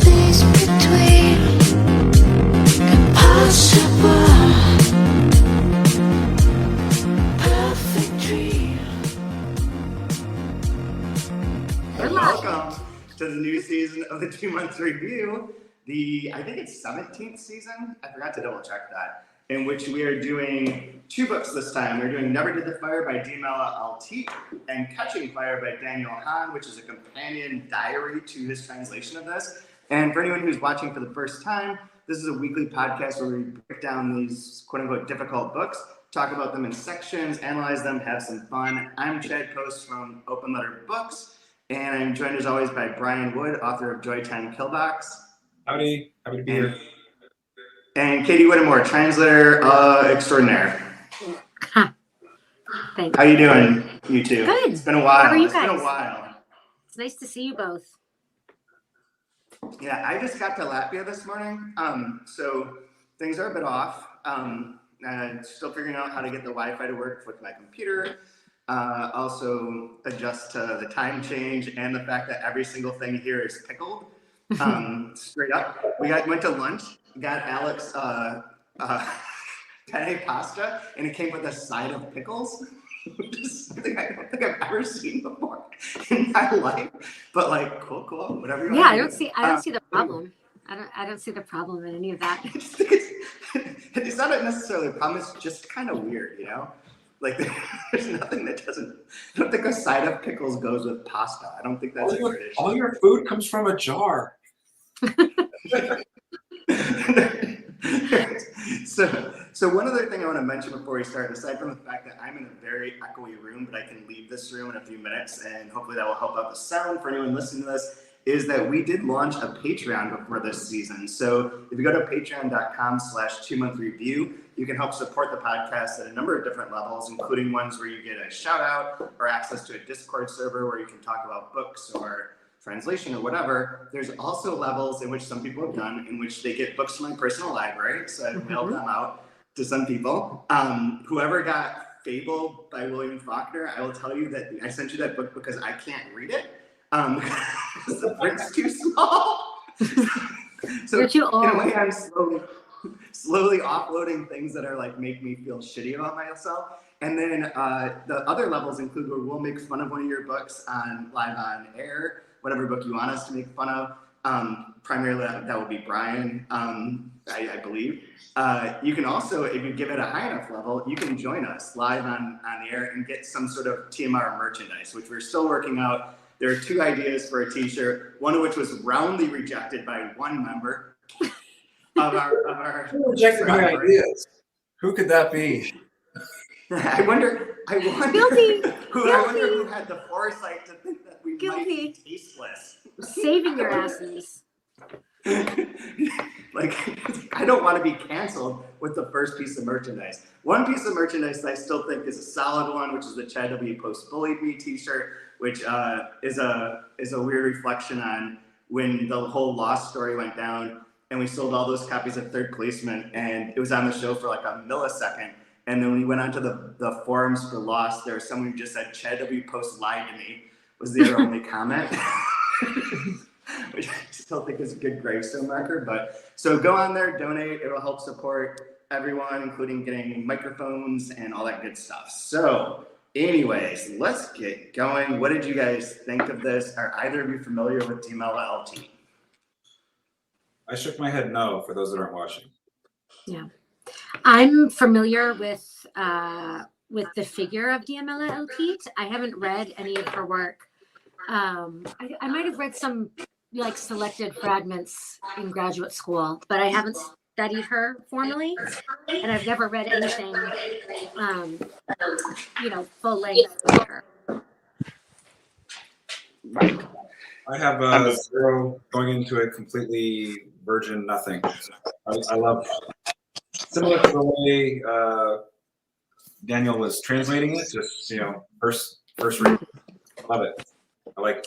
space between impossible, perfect dream. And welcome to the new season of the 2 Months Review, I think it's 17th season, I forgot to double check that, in which we are doing 2 books this time. We're doing Never Did the Fire by Diamela Eltit and Catching Fire by Daniel Hahn, which is a companion diary to his translation of this. And for anyone who's watching for the first time, this is a weekly podcast where we break down these quote-unquote difficult books, talk about them in sections, analyze them, have some fun. I'm Chad Post from Open Letter Books, and I'm joined as always by Brian Wood, author of Joytime Killbox. Howdy, happy to be here. And Katie Whittemore, translator extraordinaire. Thanks. How you doing, you two? Good. It's been a while. How are you It's guys? been a while. It's nice to see you both. Yeah, I just got to Latvia this morning, so things are a bit off. Still figuring out how to get the Wi-Fi to work with my computer. Also adjust to the time change and the fact that every single thing here is pickled. Straight up. Went to lunch, got Alex penne pasta, and it came with a side of pickles, which is something I don't think I've ever seen before in my life. But like, cool, whatever you want. Yeah, I don't see the problem. I don't see the problem in any of that. I just think it's not necessarily a problem. It's just kind of weird, you know. Like there's nothing that doesn't. I don't think a side of pickles goes with pasta. I don't think that's a tradition. All your food comes from a jar. So one other thing I want to mention before we start, aside from the fact that I'm in a very echoey room, but I can leave this room in a few minutes, and hopefully that will help out the sound for anyone listening to this, is that we did launch a Patreon before this season. So if you go to patreon.com/2month-review, you can help support the podcast at a number of different levels, including ones where you get a shout out or access to a Discord server where you can talk about books or translation or whatever. There's also levels in which some people have done in which they get books from my personal library. So I've mailed them out to some people. Whoever got Fable by William Faulkner, I will tell you that I sent you that book because I can't read it. Because the print's too small. So You're too old. In a way, I'm slowly offloading things that are like make me feel shitty about myself. And then the other levels include where we'll make fun of one of your books live on air, whatever book you want us to make fun of. Primarily that will be Brian, I believe. You can also, if you give it a high enough level, you can join us live on the air and get some sort of TMR merchandise, which we're still working out. There are 2 ideas for a t-shirt, one of which was roundly rejected by one member of our Who rejected my ideas? Who could that be? I wonder Guilty. who had the foresight to think that we might be Guilty. tasteless. Saving your asses. Like, I don't want to be canceled with the first piece of merchandise. One piece of merchandise that I still think is a solid one, which is the Chad W. Post Bullied Me t-shirt, which is a weird reflection on when the whole Lost story went down and we sold all those copies of Third Policeman, and it was on the show for like a millisecond. And then when we went onto the forums for Lost, there was someone who just said, Chad W. Post lied to me, was their only comment. Which I still think is a good gravestone marker. But so go on there, donate. It'll help support everyone, including getting microphones and all that good stuff. So anyways, let's get going. What did you guys think of this? Are either of you familiar with Diamela Eltit? I shook my head no for those that aren't watching. Yeah, I'm familiar with the figure of Diamela Eltit. I haven't read any of her work. I might have read some like selected fragments in graduate school, but I haven't studied her formally, and I've never read anything, full length of her. Right. I have zero going into it, completely virgin nothing. I love, similar to the way Daniel was translating it, just first read. Love it. I like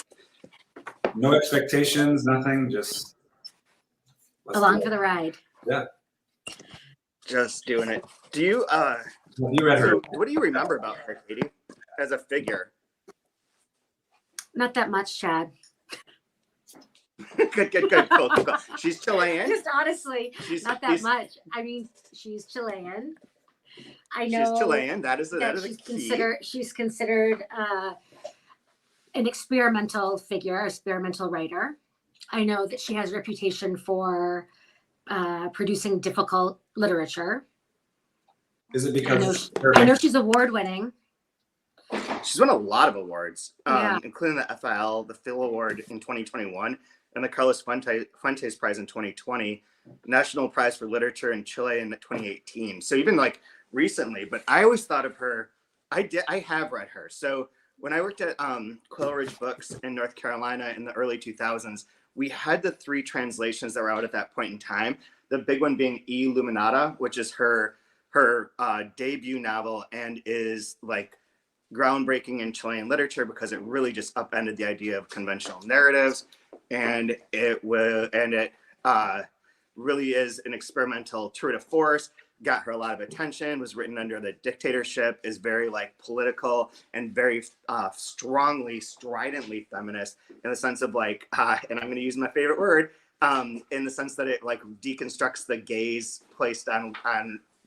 no expectations, nothing, just Along for the ride. Yeah. Just doing it. Do you You read her. so what do you remember about her, Katie, as a figure? Not that much, Chad. Good. Cool. She's Chilean. Just honestly, She's not that much. I mean, she's Chilean. I know She's Chilean. That is a key. She's considered an experimental figure, experimental writer. I know that she has a reputation for producing difficult literature. Is it because I know she's award winning. She's won a lot of awards, Yeah. including the FIL, the Phil Award in 2021, and the Carlos Fuentes Prize in 2020, National Prize for Literature in Chile in 2018. So even like recently, but I always thought of her. I have read her. So when I worked at Quail Ridge Books in North Carolina in the early 2000s, we had the 3 translations that were out at that point in time. The big one being E Luminata, which is her debut novel and is like groundbreaking in Chilean literature because it really just upended the idea of conventional narratives, and it really is an experimental tour de force. Got her a lot of attention. Was written under the dictatorship. Is very like political and very strongly, stridently feminist in the sense of like, and I'm going to use my favorite word, in the sense that it like deconstructs the gaze placed on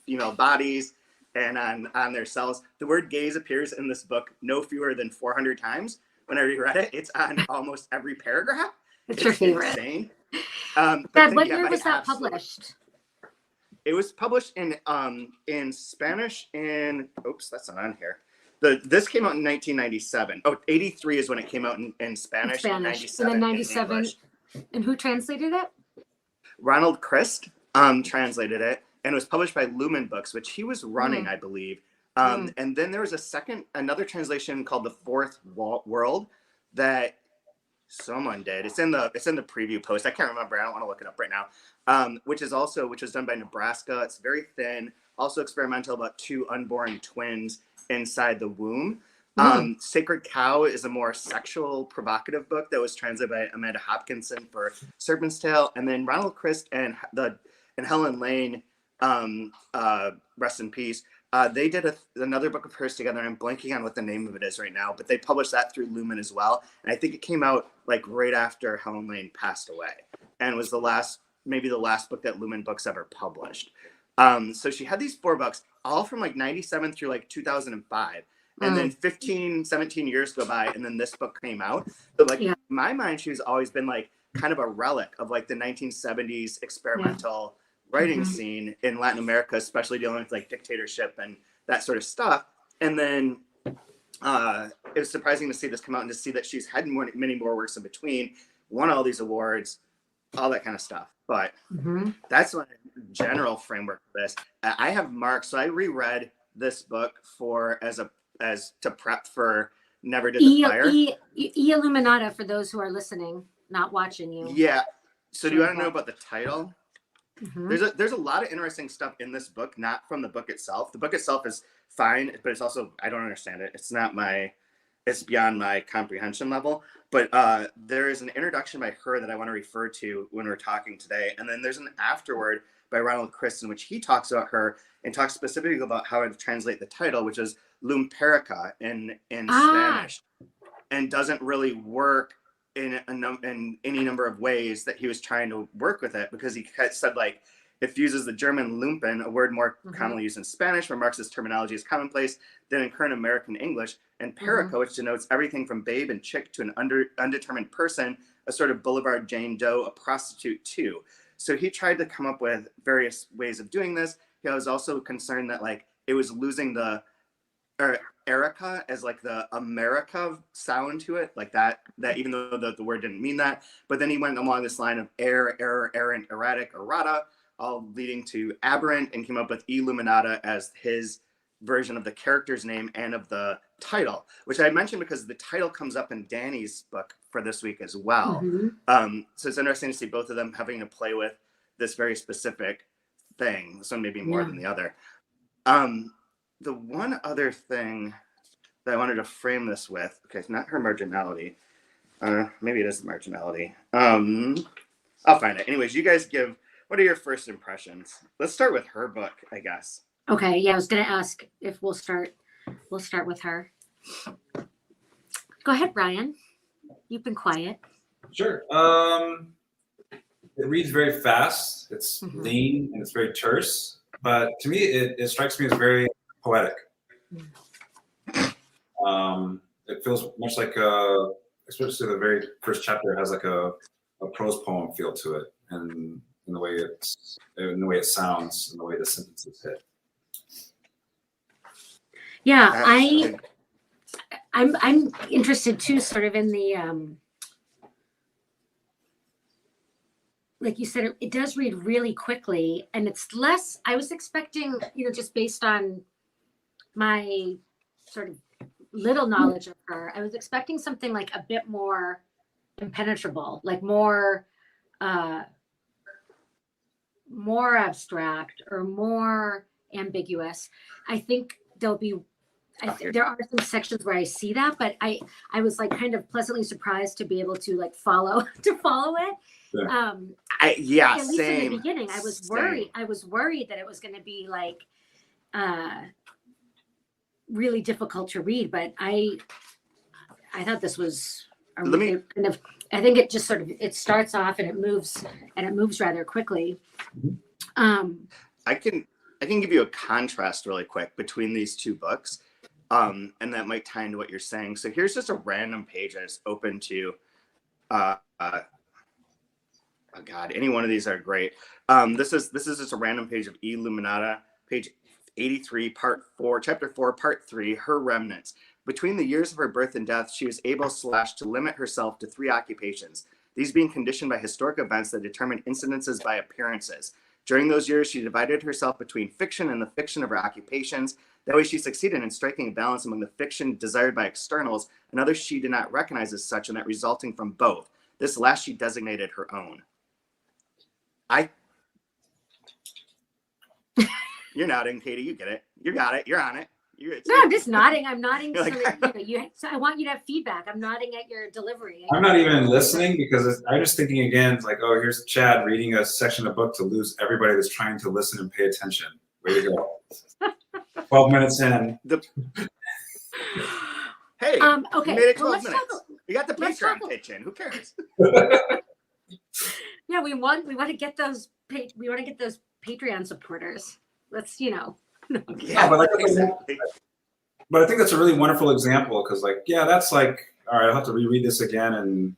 female bodies and on their cells. The word gaze appears in this book no fewer than 400 times. When I reread it, it's on almost every paragraph. It's your favorite. Insane. Dad, what year was that published? It was published in Spanish in, oops, that's not on here. This came out in 1997. Oh, 83 is when it came out in Spanish. And then 97. And who translated it? Ronald Christ translated it, and it was published by Lumen Books, which he was running, I believe. And then there was another translation called The Fourth World that someone did. It's in the preview post. I can't remember. I don't want to look it up right now. Which was done by Nebraska. It's very thin, also experimental, about 2 unborn twins inside the womb. Sacred Cow is a more sexual, provocative book that was translated by Amanda Hopkinson for Serpent's Tail. And then Ronald Christ and Helen Lane, rest in peace, they did another book of hers together. I'm blanking on what the name of it is right now, but they published that through Lumen as well. And I think it came out like right after Helen Lane passed away, and was maybe the last book that Lumen Books ever published. So she had these 4 books, all from like 97 through like 2005. And then 17 years go by, and then this book came out. But like in my mind, she's always been like kind of a relic of like the 1970s experimental writing scene in Latin America, especially dealing with like dictatorship and that sort of stuff. And then it was surprising to see this come out and to see that she's had many more works in between, won all these awards, all that kind of stuff. But that's my general framework for this. I have marked, so I reread this book to prep for Never Did the Fire. Illuminata, for those who are listening, not watching you. Yeah. So do you want to know about the title? There's a lot of interesting stuff in this book, not from the book itself. The book itself is fine, but it's also, I don't understand it. It's beyond my comprehension level. But there is an introduction by her that I want to refer to when we're talking today. And then there's an afterword by Ronald Christ in which he talks about her and talks specifically about how to translate the title, which is Lumperica in Spanish, and doesn't really work in any number of ways that he was trying to work with it, because he said like it uses the German lumpen, a word more commonly used in Spanish, where Marxist terminology is commonplace, than in current American English, and perica, which denotes everything from babe and chick to an undetermined person, a sort of Boulevard Jane Doe, a prostitute too. So he tried to come up with various ways of doing this. He was also concerned that like it was losing the Erica as like the America sound to it, like that even though the word didn't mean that. But then he went along this line of error, errant, erratic, errata, all leading to aberrant, and came up with Illuminata as his version of the character's name and of the title, which I mentioned because the title comes up in Danny's book for this week as well. So it's interesting to see both of them having to play with this very specific thing. This one maybe more than the other. The one other thing that I wanted to frame this with, okay, it's not her marginality. Maybe it is the marginality. I'll find it. Anyways, you guys what are your first impressions? Let's start with her book, I guess. Okay, yeah, I was gonna ask if we'll start with her. Go ahead, Brian. You've been quiet. Sure. It reads very fast. It's lean and it's very terse. But to me, it strikes me as very poetic. It feels much like especially the very first chapter has like a prose poem feel to it, and in the way it sounds, and the way the sentences hit. Yeah, I'm interested too, sort of in the like you said, it does read really quickly, and it's less. I was expecting, just based on my sort of little knowledge of her, I was expecting something like a bit more impenetrable, like more abstract or more ambiguous. I think there are some sections where I see that, but I was like kind of pleasantly surprised to be able to like follow it. Yeah. At least Same. in the beginning, I was worried. I was worried that it was going to be like really difficult to read, but I thought this was I think it just sort of, it starts off and it moves rather quickly. I can give you a contrast really quick between these two books, and that might tie into what you're saying. So here's just a random page I just opened to. Oh God, any one of these are great. This is just a random page of Illuminata, page 83, part 4, chapter 4, part 3, her remnants. Between the years of her birth and death, she was able to limit herself to 3 occupations, these being conditioned by historic events that determine incidences by appearances. During those years, she divided herself between fiction and the fiction of her occupations. That way she succeeded in striking a balance among the fiction desired by externals and others she did not recognize as such, and that resulting from both. This last she designated her own. You're nodding, Katie. You get it. You got it. You're on it. No, I'm just nodding. I'm nodding so that so I want you to have feedback. I'm nodding at your delivery. I'm not even listening because I'm just thinking again, like, oh, here's Chad reading a section of book to lose everybody that's trying to listen and pay attention. Way to go. 12 minutes in. Hey, okay. You made it 12 minutes. You got the Patreon pitch in. Who cares? Yeah, we want to get those. We want to get those Patreon supporters. Let's, Yeah, but exactly. But I think that's a really wonderful example because, like, yeah, that's like, all right, I'll have to reread this again and,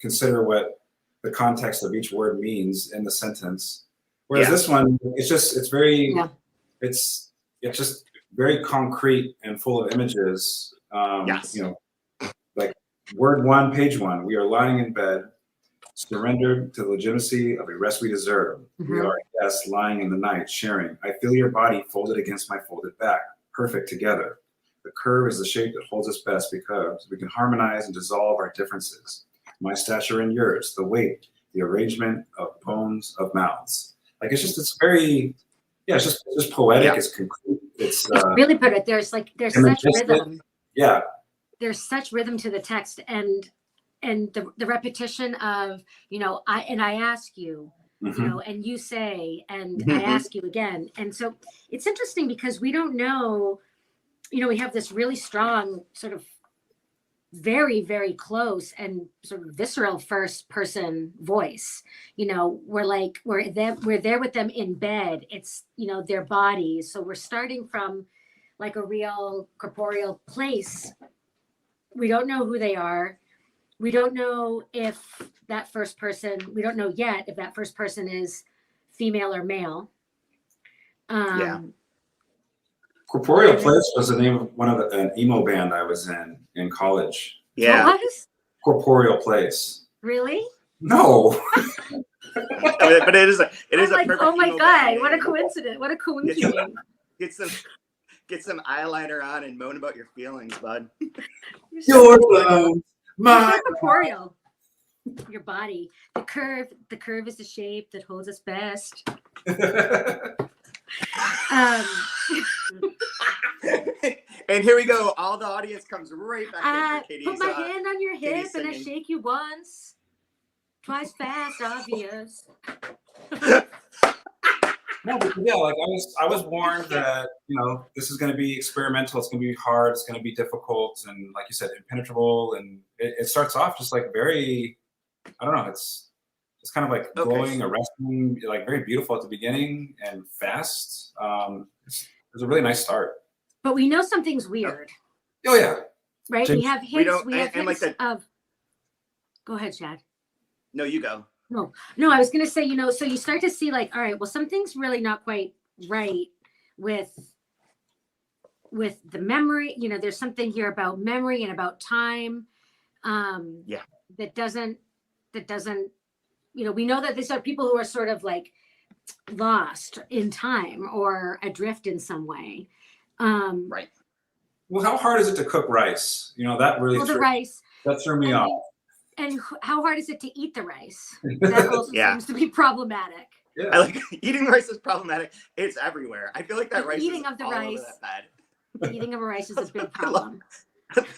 consider what the context of each word means in the sentence. Whereas this one, it's just very concrete and full of images. Like word 1, page 1, we are lying in bed, surrendered to the legitimacy of a rest we deserve. We are guests lying in the night, sharing. I feel your body folded against my folded back, perfect together. The curve is the shape that holds us best because we can harmonize and dissolve our differences. My stature and yours, the weight, the arrangement of bones of mouths. Like it's very, it's just poetic. Yeah. It's concrete. It's really put it. There's such rhythm. Yeah. There's such rhythm to the text and the repetition of, I ask you, and you say, and I ask you again. And so it's interesting because we don't know, we have this really strong sort of very, very close and sort of visceral first person voice. We're there with them in bed. It's, their bodies. So we're starting from like a real corporeal place. We don't know who they are. We don't know if that first person, we don't know yet if that first person is female or male. Corporeal Place was the name of an emo band I was in college. Yeah. What? Corporeal Place. Really? No. But it is a perfect oh my emo God, band. what a coincidence. What a coincidence. Get some eyeliner on and moan about your feelings, bud. Your love. My corporeal. Your body. The curve is the shape that holds us best. And here we go. All the audience comes right back in for Katie's. Put my hand on your hip and I singing. shake you once, twice fast, obvious. No, but yeah, like I was warned that this is going to be experimental. It's going to be hard. It's going to be difficult, and like you said, impenetrable. And it starts off just like very I don't know. It's kind of like Okay. glowing, arresting, like very beautiful at the beginning and fast. It's a really nice start. But we know something's weird, Oh yeah. right? James- We have We hints. don't- We have and like hints the- of. Go ahead, Chad. No, you go. No, I was gonna say, you know, so you start to see like, all right, well, something's really not quite right with the memory. You know, there's something here about memory and about time. Yeah. That doesn't, you know, we know that these are people who are sort of like lost in time or adrift in some way. Right. Well, how hard is it to cook rice? You know, that really Well, the threw, rice. that threw me and off. And how hard is it to eat the rice? That also Yeah. seems to be problematic. Yeah. I like eating rice is problematic. It's everywhere. I feel like that The rice eating is of the all over rice. that bed. The eating of a rice is a big I love- problem.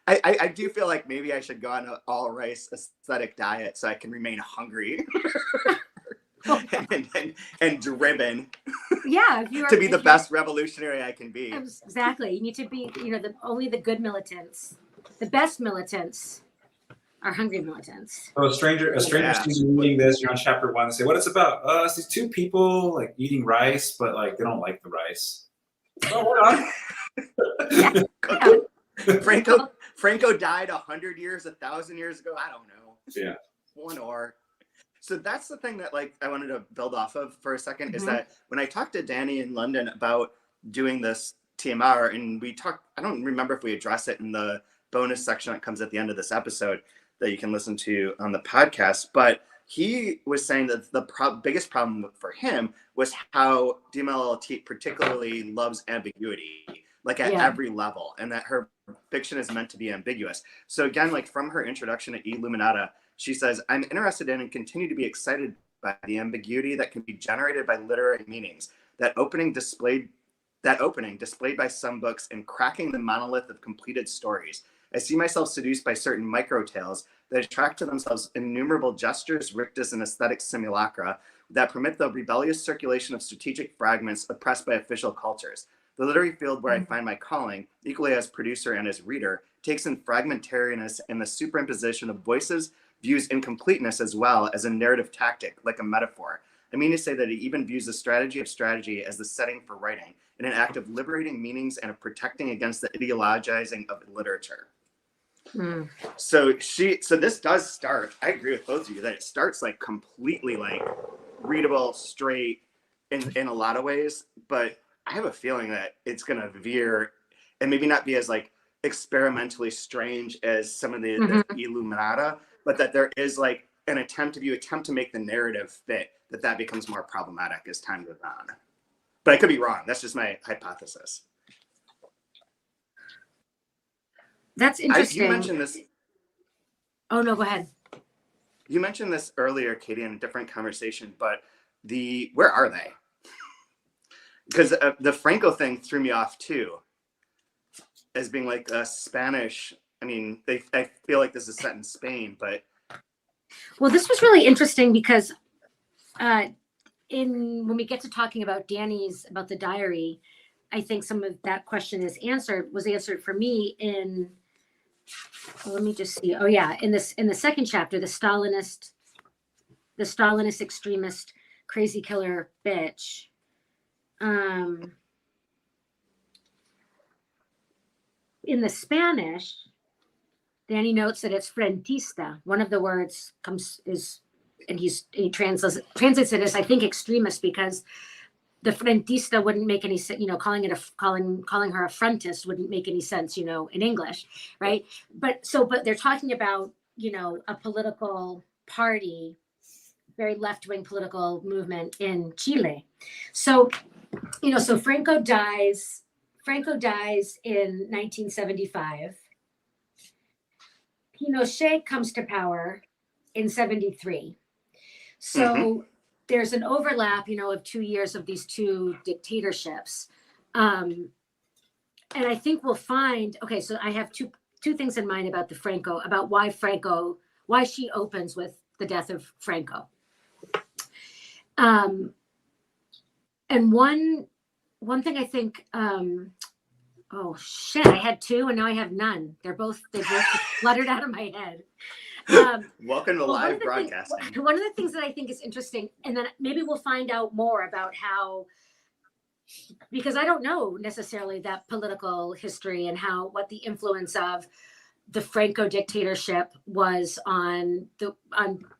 I do feel like maybe I should go on an all rice aesthetic diet so I can remain hungry and driven Yeah, if you are to be the if you're- best revolutionary I can be. Exactly. You need to be, you know, only the good militants, the best militants are hungry militants. So a stranger Yeah. sees you reading this, you're on chapter 1, and say, what it's about? It's these two people like eating rice, but like they don't like the rice. Oh, hold on. Franco died 100 years, 1,000 years ago. I don't know. Yeah. One or. So that's the thing that like I wanted to build off of for a 2nd is Mhm. that when I talked to Danny in London about doing this TMR, and we talked, I don't remember if we address it in the bonus section that comes at the end of this episode that you can listen to on the podcast, but he was saying that the biggest problem for him was how Diamela Eltit particularly loves ambiguity, like at Yeah. every level, and that her fiction is meant to be ambiguous. So again, like from her introduction to Illuminata, she says, I'm interested in and continue to be excited by the ambiguity that can be generated by literary meanings. That opening displayed by some books and cracking the monolith of completed stories. I see myself seduced by certain micro tales that attract to themselves innumerable gestures, rictus, and aesthetic simulacra that permit the rebellious circulation of strategic fragments oppressed by official cultures. The literary field where I find my calling, equally as producer and as reader, takes in fragmentariness and the superimposition of voices, views incompleteness as well as a narrative tactic, like a metaphor. I mean to say that it even views the strategy of strategy as the setting for writing, in an act of liberating meanings and of protecting against the ideologizing of literature. Mm. So this does start, I agree with both of you, that it starts like completely like readable, straight in a lot of ways, but I have a feeling that it's gonna veer and maybe not be as like experimentally strange as some of the Illuminata, but that there is like an attempt, if you attempt to make the narrative fit, that becomes more problematic as time goes on. But I could be wrong. That's just my hypothesis. That's interesting. You mentioned this. Oh no, go ahead. You mentioned this earlier, Katie, in a different conversation, but where are they? Because the Franco thing threw me off too, as being like a Spanish. I mean, I feel like this is set in Spain, but Well, this was really interesting because when we get to talking about about the diary, I think some of that question was answered for me in, let me just see. Oh yeah. In the second chapter, the Stalinist extremist, crazy killer bitch. In the Spanish, Danny notes that it's frentista. One of the words he translates it as, I think, extremist, because the frentista wouldn't make any sense, you know, calling her a frontist wouldn't make any sense, you know, in English, right? But they're talking about, you know, a political party, very left-wing political movement in Chile. So, you know, so Franco dies in 1975. Pinochet comes to power in 73. So there's an overlap, you know, of 2 years of these two dictatorships. And I think we'll find, okay, so I have two things in mind about about why she opens with the death of Franco. And one thing I think, oh shit, I had two and now I have none. They both fluttered out of my head. Welcome to Well, live broadcasting. One of the things that I think is interesting, and then maybe we'll find out more about how, because I don't know necessarily that political history and what the influence of the Franco dictatorship was on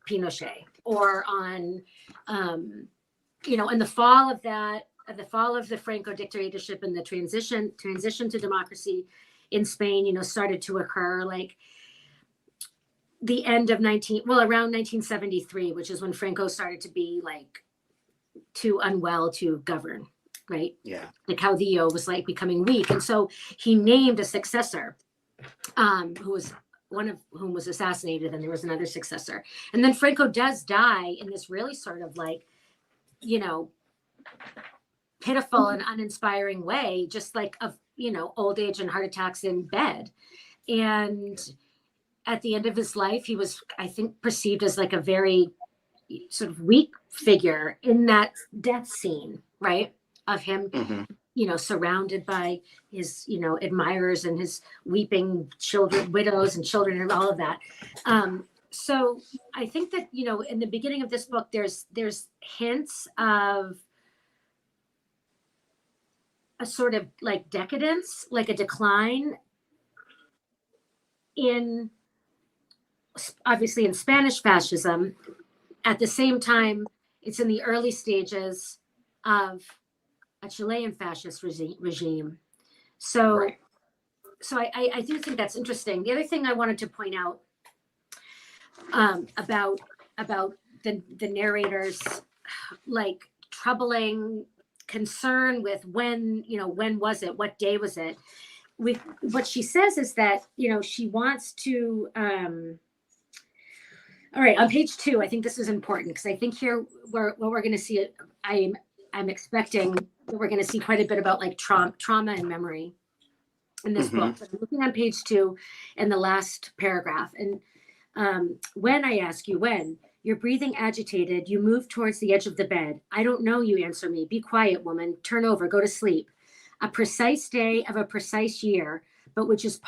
Pinochet, or on, in the fall of the Franco dictatorship and the transition to democracy in Spain, started to occur like the end of around 1973, which is when Franco started to be like too unwell to govern, right? Yeah. The caudillo was like becoming weak. And so he named a successor, who was one of whom was assassinated, and there was another successor. And then Franco does die in this really sort of like, pitiful and uninspiring way, just like of, old age and heart attacks in bed. And at the end of his life, he was, I think, perceived as like a very sort of weak figure in that death scene, right? Of him, surrounded by his, admirers and his weeping children, widows and children, and all of that. So I think that, in the beginning of this book, there's hints of a sort of like decadence, like a decline in, obviously, in Spanish fascism. At the same time, it's in the early stages of a Chilean fascist regime. So, Right. so I do think that's interesting. The other thing I wanted to point out about the narrator's like troubling concern with when was it, what day was it? What she says is that she wants to. All right, on page 2, I think this is important, because I think here what we're going to see, I'm expecting that we're going to see quite a bit about like trauma and memory in this book. But I'm looking on page 2 in the last paragraph, and when I ask you when, you're breathing agitated, you move towards the edge of the bed. I don't know, you answer me. Be quiet, woman. Turn over, go to sleep. A precise day of a precise year, but which is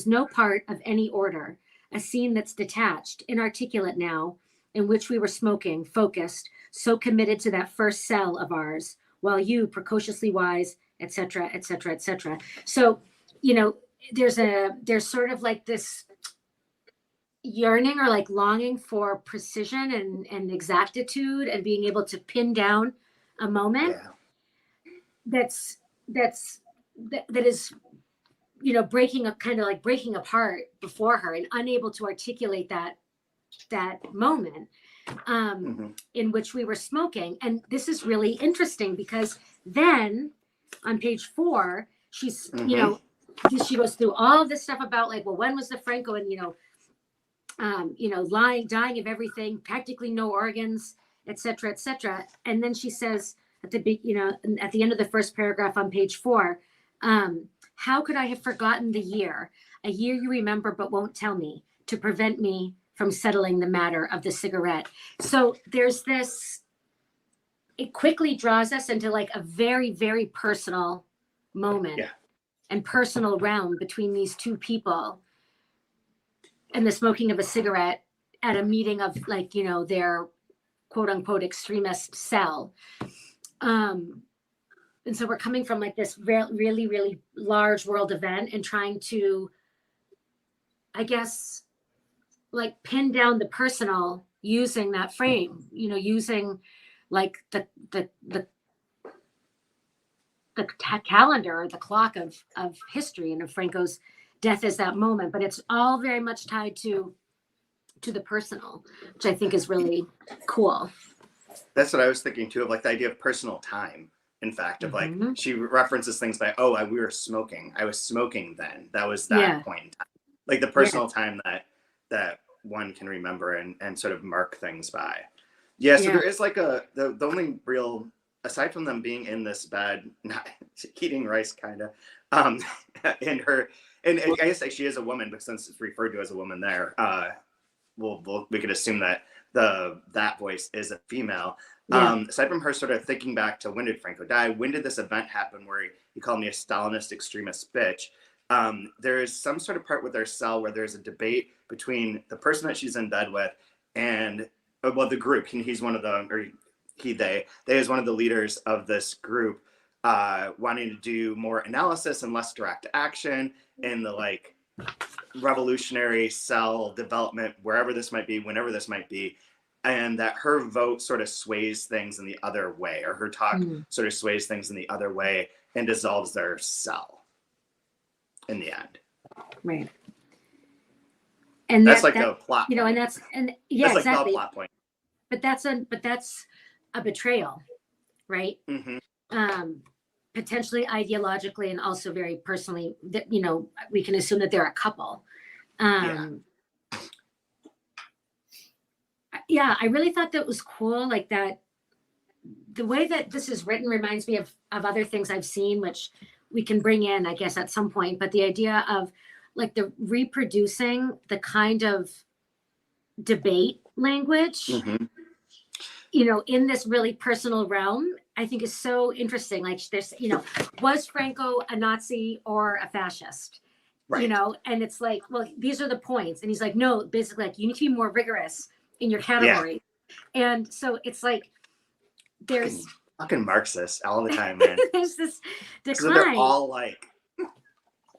no part of any order. A scene that's detached, inarticulate now, in which we were smoking, focused, so committed to that first cell of ours, while you, precociously wise, etc., etc., etc. So, there's sort of like this yearning or like longing for precision and exactitude and being able to pin down a moment that is breaking up, kind of like breaking apart before her, and unable to articulate that moment in which we were smoking. And this is really interesting, because then on page 4, she's she goes through all of this stuff about like, well, when was the Franco, and dying of everything, practically no organs, etc., etc. And then she says at the end of the first paragraph on page 4, how could I have forgotten the year, a year you remember but won't tell me, to prevent me from settling the matter of the cigarette? So there's this, it quickly draws us into like a very, very personal moment and personal realm between these two people, and the smoking of a cigarette at a meeting of like, their quote unquote extremist cell. And so we're coming from like this really, really large world event and trying to, I guess, like pin down the personal using that frame, using like the calendar or the clock of history, and of Franco's death is that moment. But it's all very much tied to the personal, which I think is really cool. That's what I was thinking too, of like the idea of personal time. In fact, of like, she references things like, we were smoking. I was smoking then. That was that point in time. Like the personal time that one can remember and sort of mark things by. Yeah, so there is like the only real, aside from them being in this bed, not eating rice kind of, and I guess like she is a woman, but since it's referred to as a woman there, we could assume that that voice is a female. Aside from her sort of thinking back to when did Franco die, when did this event happen where he called me a Stalinist extremist bitch, there is some sort of part with their cell where there's a debate between the person that she's in bed with and, well, the group. He's one of the, or they is one of the leaders of this group, wanting to do more analysis and less direct action in the like revolutionary cell development, wherever this might be, whenever this might be, and that her vote sort of sways things in the other way, or her talk sort of sways things in the other way and dissolves their cell in the end. Right. And that's like the plot, you know, and that's like exactly the plot point. But that's a betrayal, right? Potentially ideologically and also very personally, that, you know, we can assume that they're a couple. Yeah, I really thought that was cool. Like that, the way that this is written reminds me of other things I've seen, which we can bring in, I guess, at some point. But the idea of like the reproducing the kind of debate language, you know, in this really personal realm, I think is so interesting. Like there's, you know, was Franco a Nazi or a fascist? Right. You know, and it's like, well, these are the points. And he's like, no, basically like you need to be more rigorous in your category. Yeah. And so it's like, there's fucking Marxists all the time, man. There's this decline. So they're all like,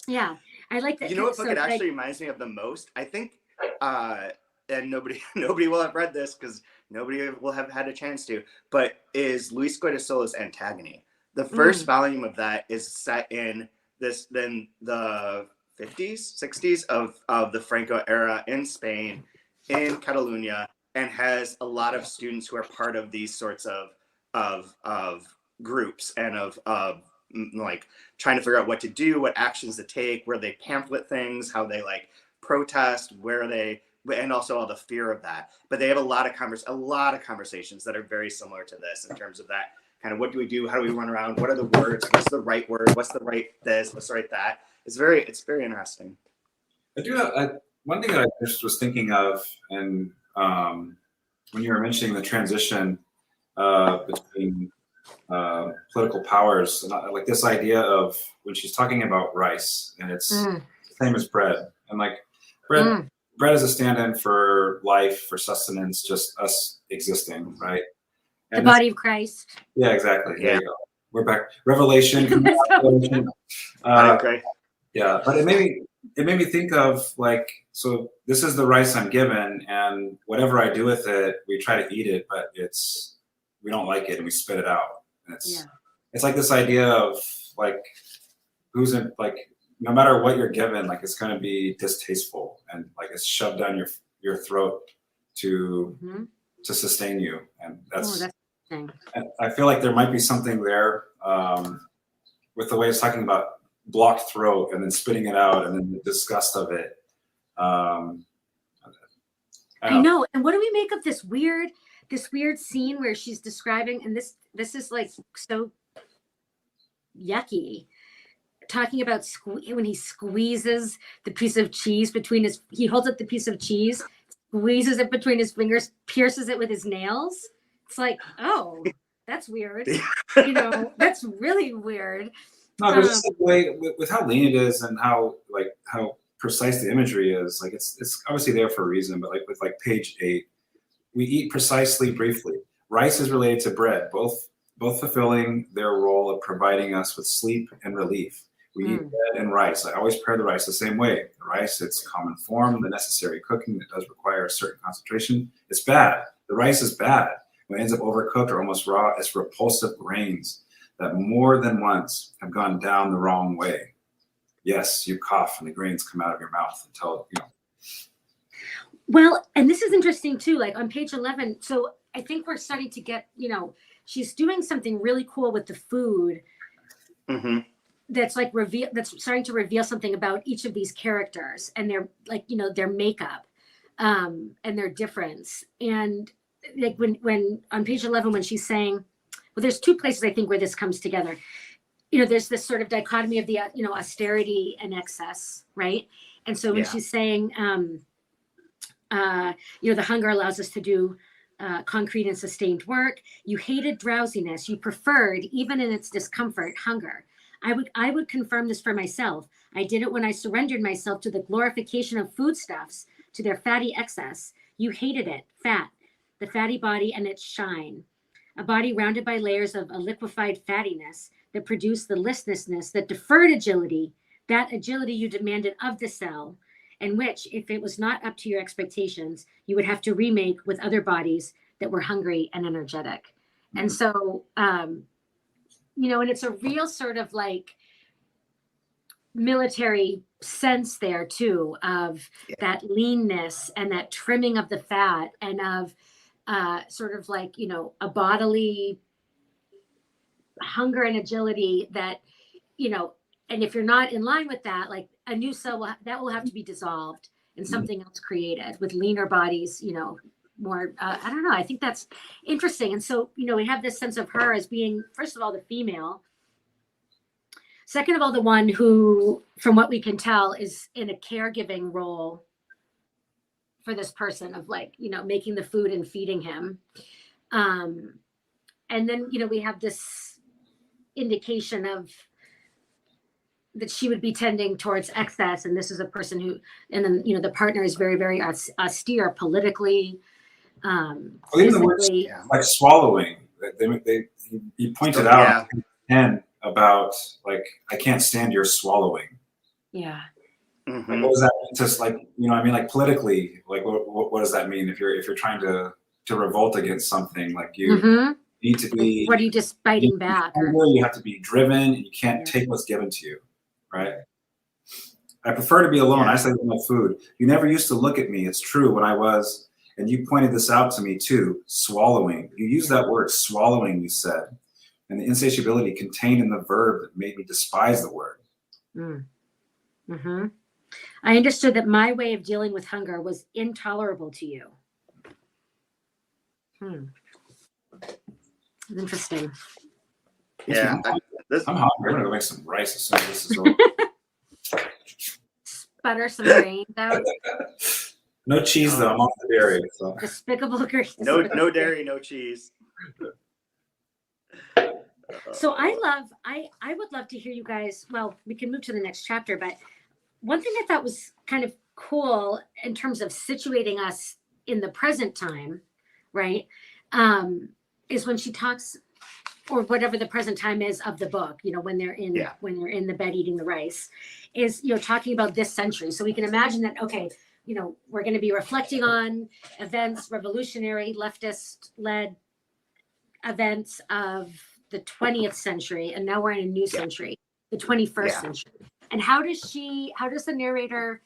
yeah, I like that. You know what book it actually reminds me of the most? I think, and nobody will have read this because nobody will have had a chance to, but is Luis Goytisola's Antagony. The first volume of that is set in then the 50s, 60s of the Franco era in Spain, in Catalonia, and has a lot of students who are part of these sorts of groups and of like trying to figure out what to do, what actions to take, where they pamphlet things, how they like protest, where they, and also all the fear of that. But they have a lot of conversations that are very similar to this in terms of that kind of, what do we do? How do we run around? What are the words? What's the right word? What's the right this? What's the right that? It's very interesting. I do have one thing that I just was thinking of, and when you were mentioning the transition between political powers, and like this idea of when she's talking about rice, and it's the same as bread, and like bread is a stand-in for life, for sustenance, just us existing, right? And the body of Christ. Yeah, exactly. There you go. We're back. Revelation. Yeah, but it made me think of like, so this is the rice I'm given, and whatever I do with it, we try to eat it, but we don't like it and we spit it out. And it's like this idea of like, who's in, like, no matter what you're given, like it's going to be distasteful and like it's shoved down your throat to sustain you. And that's I feel like there might be something there with the way it's talking about blocked throat and then spitting it out and then the disgust of it. I know. And what do we make of this weird scene where she's describing, and this is like so yucky, talking about when he squeezes the piece of cheese he holds up the piece of cheese, squeezes it between his fingers, pierces it with his nails. It's like, oh, that's weird. You know, that's really weird. No, but just the way with how lean it is and how precise the imagery is, like it's obviously there for a reason, but like with like page 8, we eat precisely briefly. Rice is related to bread, both fulfilling their role of providing us with sleep and relief. We eat bread and rice. I always pair the rice the same way. The rice, its common form, the necessary cooking that does require a certain concentration. It's bad. The rice is bad. When it ends up overcooked or almost raw, it's repulsive grains that more than once have gone down the wrong way. Yes, you cough and the grains come out of your mouth until, you know. Well, and this is interesting too, like on page 11. So I think we're starting to get, you know, she's doing something really cool with the food. That's like that's starting to reveal something about each of these characters and their, like, you know, their makeup and their difference. And like when on page 11, when she's saying, well, there's two places I think where this comes together. You know, there's this sort of dichotomy of the, you know, austerity and excess, right? And so when she's saying, you know, the hunger allows us to do concrete and sustained work. You hated drowsiness. You preferred, even in its discomfort, hunger. I would confirm this for myself. I did it when I surrendered myself to the glorification of foodstuffs, to their fatty excess. You hated it, fat, the fatty body and its shine. A body rounded by layers of a liquefied fattiness that produced the listlessness that deferred agility, that agility you demanded of the cell, and which, if it was not up to your expectations, you would have to remake with other bodies that were hungry and energetic. And so, you know, and it's a real sort of like military sense there too, of that leanness and that trimming of the fat, and of sort of like, you know, a bodily hunger and agility that, you know, and if you're not in line with that, like a new cell will have to be dissolved and something else created with leaner bodies, you know, more, I don't know. I think that's interesting. And so, you know, we have this sense of her as being, first of all, the female. Second of all, the one who, from what we can tell, is in a caregiving role for this person of like, you know, making the food and feeding him. And then, you know, we have this indication of that she would be tending towards excess. And this is a person who, and then, you know, the partner is very, very austere politically. Even the words like swallowing, you pointed out and about like, I can't stand your swallowing. Yeah. Like, what does that mean? Just like, you know, I mean, like politically, like what does that mean if you're trying to revolt against something? Like you need to be. What are you just biting back? You have to be driven, and you can't take what's given to you, right? I prefer to be alone. I say with my food. You never used to look at me. It's true when I was, and you pointed this out to me too. Swallowing. You used that word swallowing. You said, and the insatiability contained in the verb that made me despise the word. I understood that my way of dealing with hunger was intolerable to you. Interesting. Yeah. I'm hungry. I'm gonna go make some rice as soon as this is over. Sputter some grains out. No cheese though. I'm off the dairy. So. Despicable grains. No dairy, no cheese. So I would love to hear you guys. Well, we can move to the next chapter, but one thing I thought was kind of cool in terms of situating us in the present time, right? Is when she talks, or whatever the present time is of the book, you know, when they're in the bed eating the rice, is, you know, talking about this century. So we can imagine that, okay, you know, we're going to be reflecting on events, revolutionary, leftist-led events of the 20th century, and now we're in a new century, the 21st century. And how does the narrator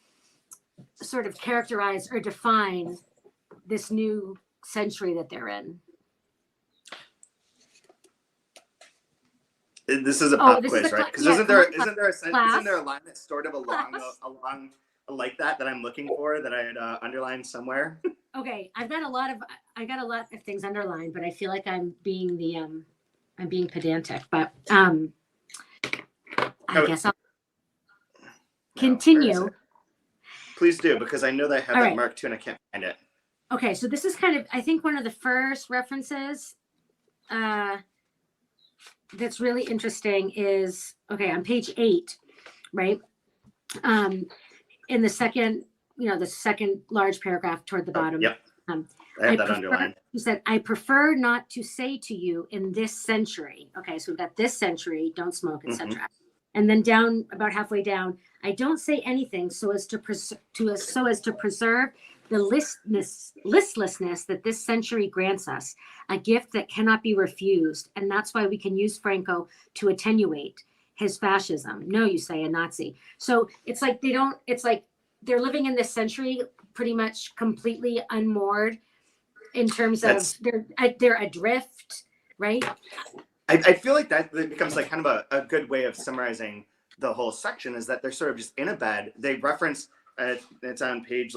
sort of characterize or define this new century that they're in? This is a pop quiz, right? Because isn't there a line that's sort of along like that I'm looking for that I had underlined somewhere? Okay, I got a lot of things underlined, but I feel like I'm being pedantic. But I guess I'll continue. Please do, because I know that I have that marked too, and I can't find it. Okay, so this is kind of, I think, one of the first references that's really interesting is, okay, on page 8, right? In the second large paragraph toward the bottom. Yep. I have that underlined. He said, I prefer not to say to you in this century. Okay, so we've got this century, don't smoke, etc. And then down, about halfway down, I don't say anything so as to preserve the listlessness that this century grants us, a gift that cannot be refused. And that's why we can use Franco to attenuate his fascism. No, you say, a Nazi. So it's like they're living in this century pretty much completely unmoored in terms of they're adrift, right? I feel like that becomes like kind of a good way of summarizing the whole section, is that they're sort of just in a bed. They reference, it's on page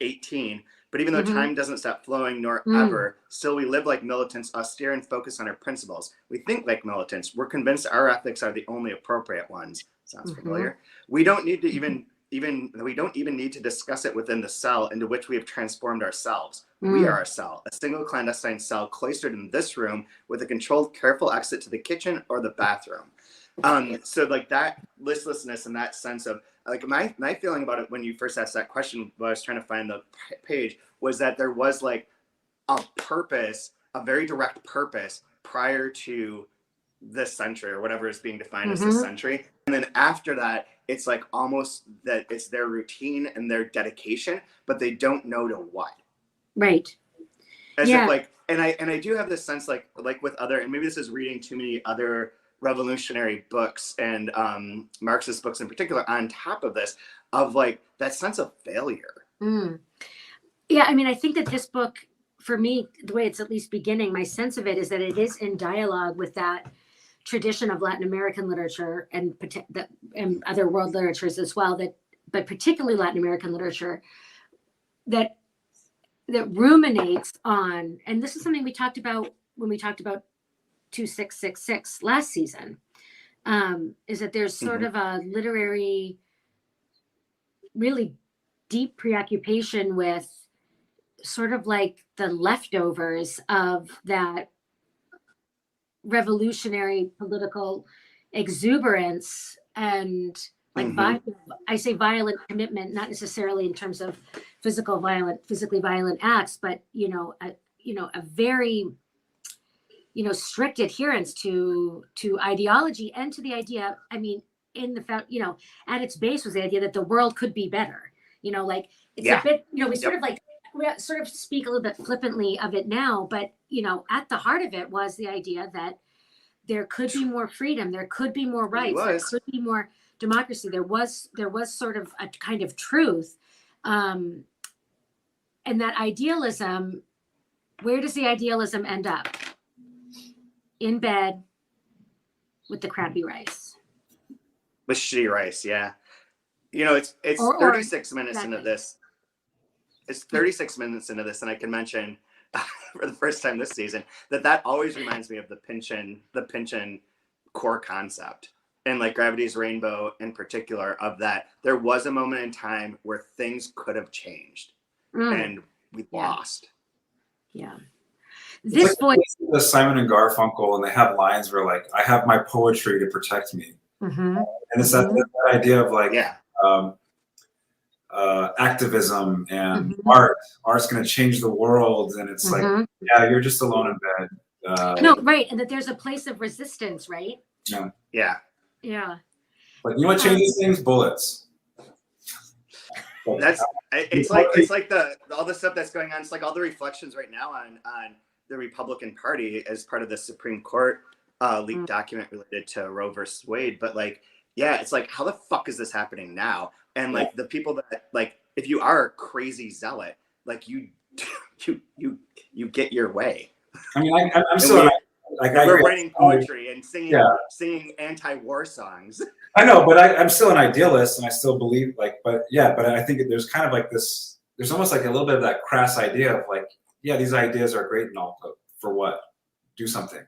18, but even though time doesn't stop flowing nor ever, still we live like militants, austere and focused on our principles. We think like militants. We're convinced our ethics are the only appropriate ones. Sounds familiar. We don't need to even need to discuss it within the cell into which we have transformed ourselves. We are a cell, a single clandestine cell cloistered in this room with a controlled, careful exit to the kitchen or the bathroom. So like that listlessness and that sense of like my feeling about it when you first asked that question, when I was trying to find the page, was that there was like a purpose, a very direct purpose prior to this century or whatever is being defined as this century. And then after that, it's like almost that it's their routine and their dedication, but they don't know to what. Right. As if like, and I do have this sense like with other, and maybe this is reading too many other revolutionary books and Marxist books in particular on top of this, of like that sense of failure. Yeah, I mean, I think that this book, for me, the way it's at least beginning, my sense of it is that it is in dialogue with that tradition of Latin American literature and other world literatures as well, but particularly Latin American literature that ruminates on, and this is something we talked about when we talked about 2666 last season, is that there's sort of a literary, really deep preoccupation with sort of like the leftovers of that revolutionary political exuberance and like I say violent commitment, not necessarily in terms of physically violent acts, but a very strict adherence to ideology and to the idea. I mean, in the fact, at its base was the idea that the world could be better. Like it's a bit, we sort of like we sort of speak a little bit flippantly of it now, but at the heart of it was the idea that there could be more freedom, there could be more rights, there could be more democracy. There was sort of a kind of truth, and that idealism. Where does the idealism end up? In bed with the crappy rice. With shitty rice, yeah. It's 36 minutes into this. It's 36 minutes into this, and I can mention for the first time this season that always reminds me of the Pynchon core concept, and like Gravity's Rainbow in particular, of that there was a moment in time where things could have changed, and we lost. Yeah. This voice, the Simon and Garfunkel, and they have lines where like, "I have my poetry to protect me," and it's that idea of like, activism and art. Art's going to change the world, and it's like, you're just alone in bed. No, right, and that there's a place of resistance, right? Yeah. But you know what changes things? Bullets. It's like all the stuff that's going on. It's like all the reflections right now on the Republican Party as part of the Supreme Court leaked document related to Roe versus Wade. But like, it's like, how the fuck is this happening now? And like the people that like, if you are a crazy zealot, like you get your way. I mean, I'm still we're writing poetry and singing anti-war songs. I know, but I'm still an idealist, and I still believe but I think there's kind of like this. There's almost like a little bit of that crass idea of like, these ideas are great and all, but for what? Do something.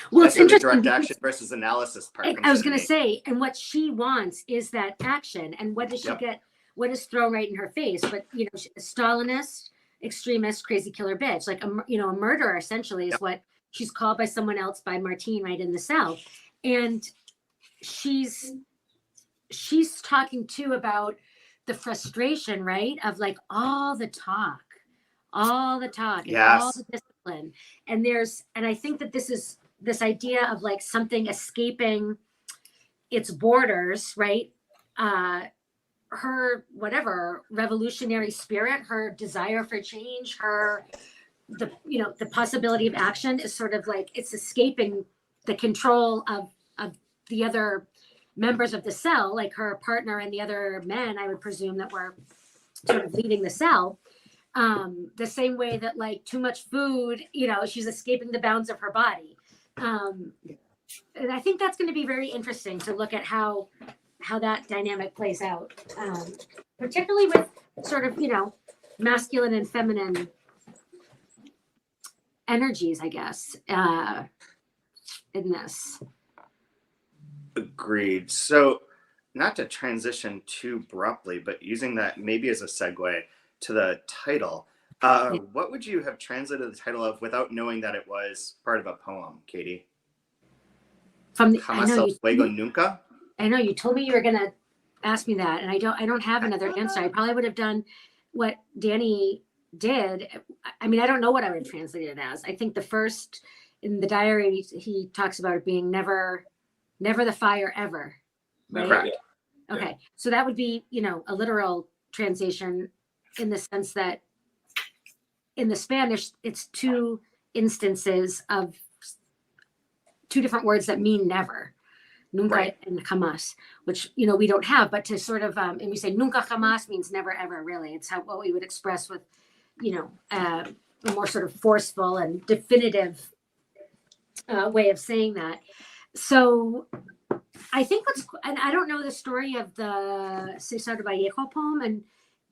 Well, that's it's interesting. The direct action versus analysis part. I was going to say, and what she wants is that action. And what does she get? What is thrown right in her face? But Stalinist, extremist, crazy killer bitch, like a murderer essentially is what she's called by someone else, by Martine, right in the cell, and she's talking too about the frustration, right, of like all the talk and all the discipline, and I think that this is this idea of like something escaping its borders, right? Her whatever revolutionary spirit, her desire for change, the possibility of action is sort of like it's escaping the control of the other members of the cell, like her partner and the other men, I would presume, that were sort of leading the cell. The same way that like too much food, she's escaping the bounds of her body. And I think that's going to be very interesting to look at how that dynamic plays out, particularly with sort of, masculine and feminine energies, I guess, in this. Agreed. So not to transition too abruptly, but using that maybe as a segue to the title, what would you have translated the title of without knowing that it was part of a poem, Katie? from the, Jamás el fuego nunca. I know you told me you were gonna ask me that, and I don't have another answer. I probably would have done what Danny did. I mean, I don't know what I would have translated it as. I think the first in the diary he talks about it being never the fire ever. Right? Correct. Okay, so that would be, you know, a literal translation in the sense that in the Spanish, it's two instances of two different words that mean never, nunca Right. and jamás, which, you know, we don't have, but to sort of, and we say nunca jamás means never ever, really. It's how what we would express with, you know, a more sort of forceful and definitive way of saying that. So I think and I don't know the story of the Cesar Vallejo poem and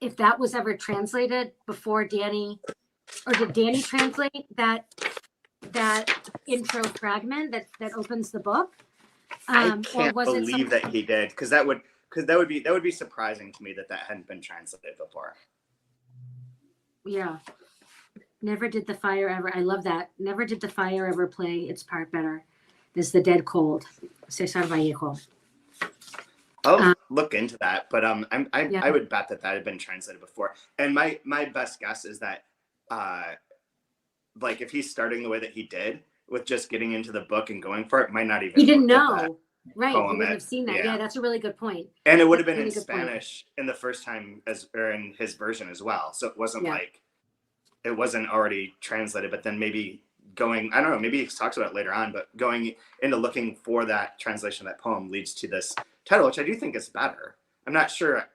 if that was ever translated before Danny, or did Danny translate that intro fragment that opens the book? I Or can't was it believe that he did, because that would be surprising to me that hadn't been translated before. Yeah. Never did the fire ever. I love that. Never did the fire ever play its part better. This the dead cold. Cesar Vallejo. I'll look into that, but Yeah. I would bet that had been translated before. And my best guess is that like if he's starting the way that he did with just getting into the book and going for it, might not even He didn't looked at that. know. Right. He poem wouldn't at- have seen that. yeah. Yeah, that's a really good point. And it would have been Really in good point. Spanish in the first time or in his version as well. So it wasn't Yeah. like it wasn't already translated, but then maybe going, I don't know, maybe he talks about it later on, but going into looking for that translation of that poem leads to this title, which I do think is better. I'm not sure,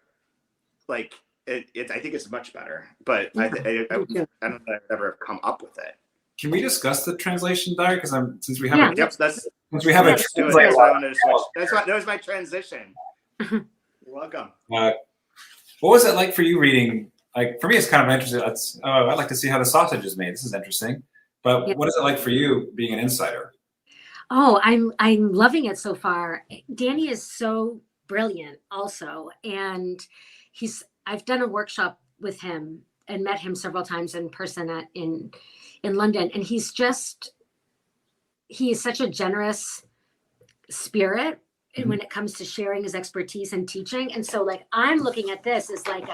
like, I think it's much better, but Yeah, I me don't too. know if I've ever come up with it. Can we discuss the translation diary? Because since we have Yeah. a, Yep, that's since we have a let's do it. translator, That's why I wanted to switch. That was my transition. You're welcome. what was it like for you reading? Like for me, it's kind of interesting. I'd like to see how the sausage is made. This is interesting. But Yeah. what is it like for you being an insider? Oh, I'm loving it so far. Danny is so brilliant also. And I've done a workshop with him and met him several times in person in London. And he is such a generous spirit when it comes to sharing his expertise and teaching. And so like, I'm looking at this as like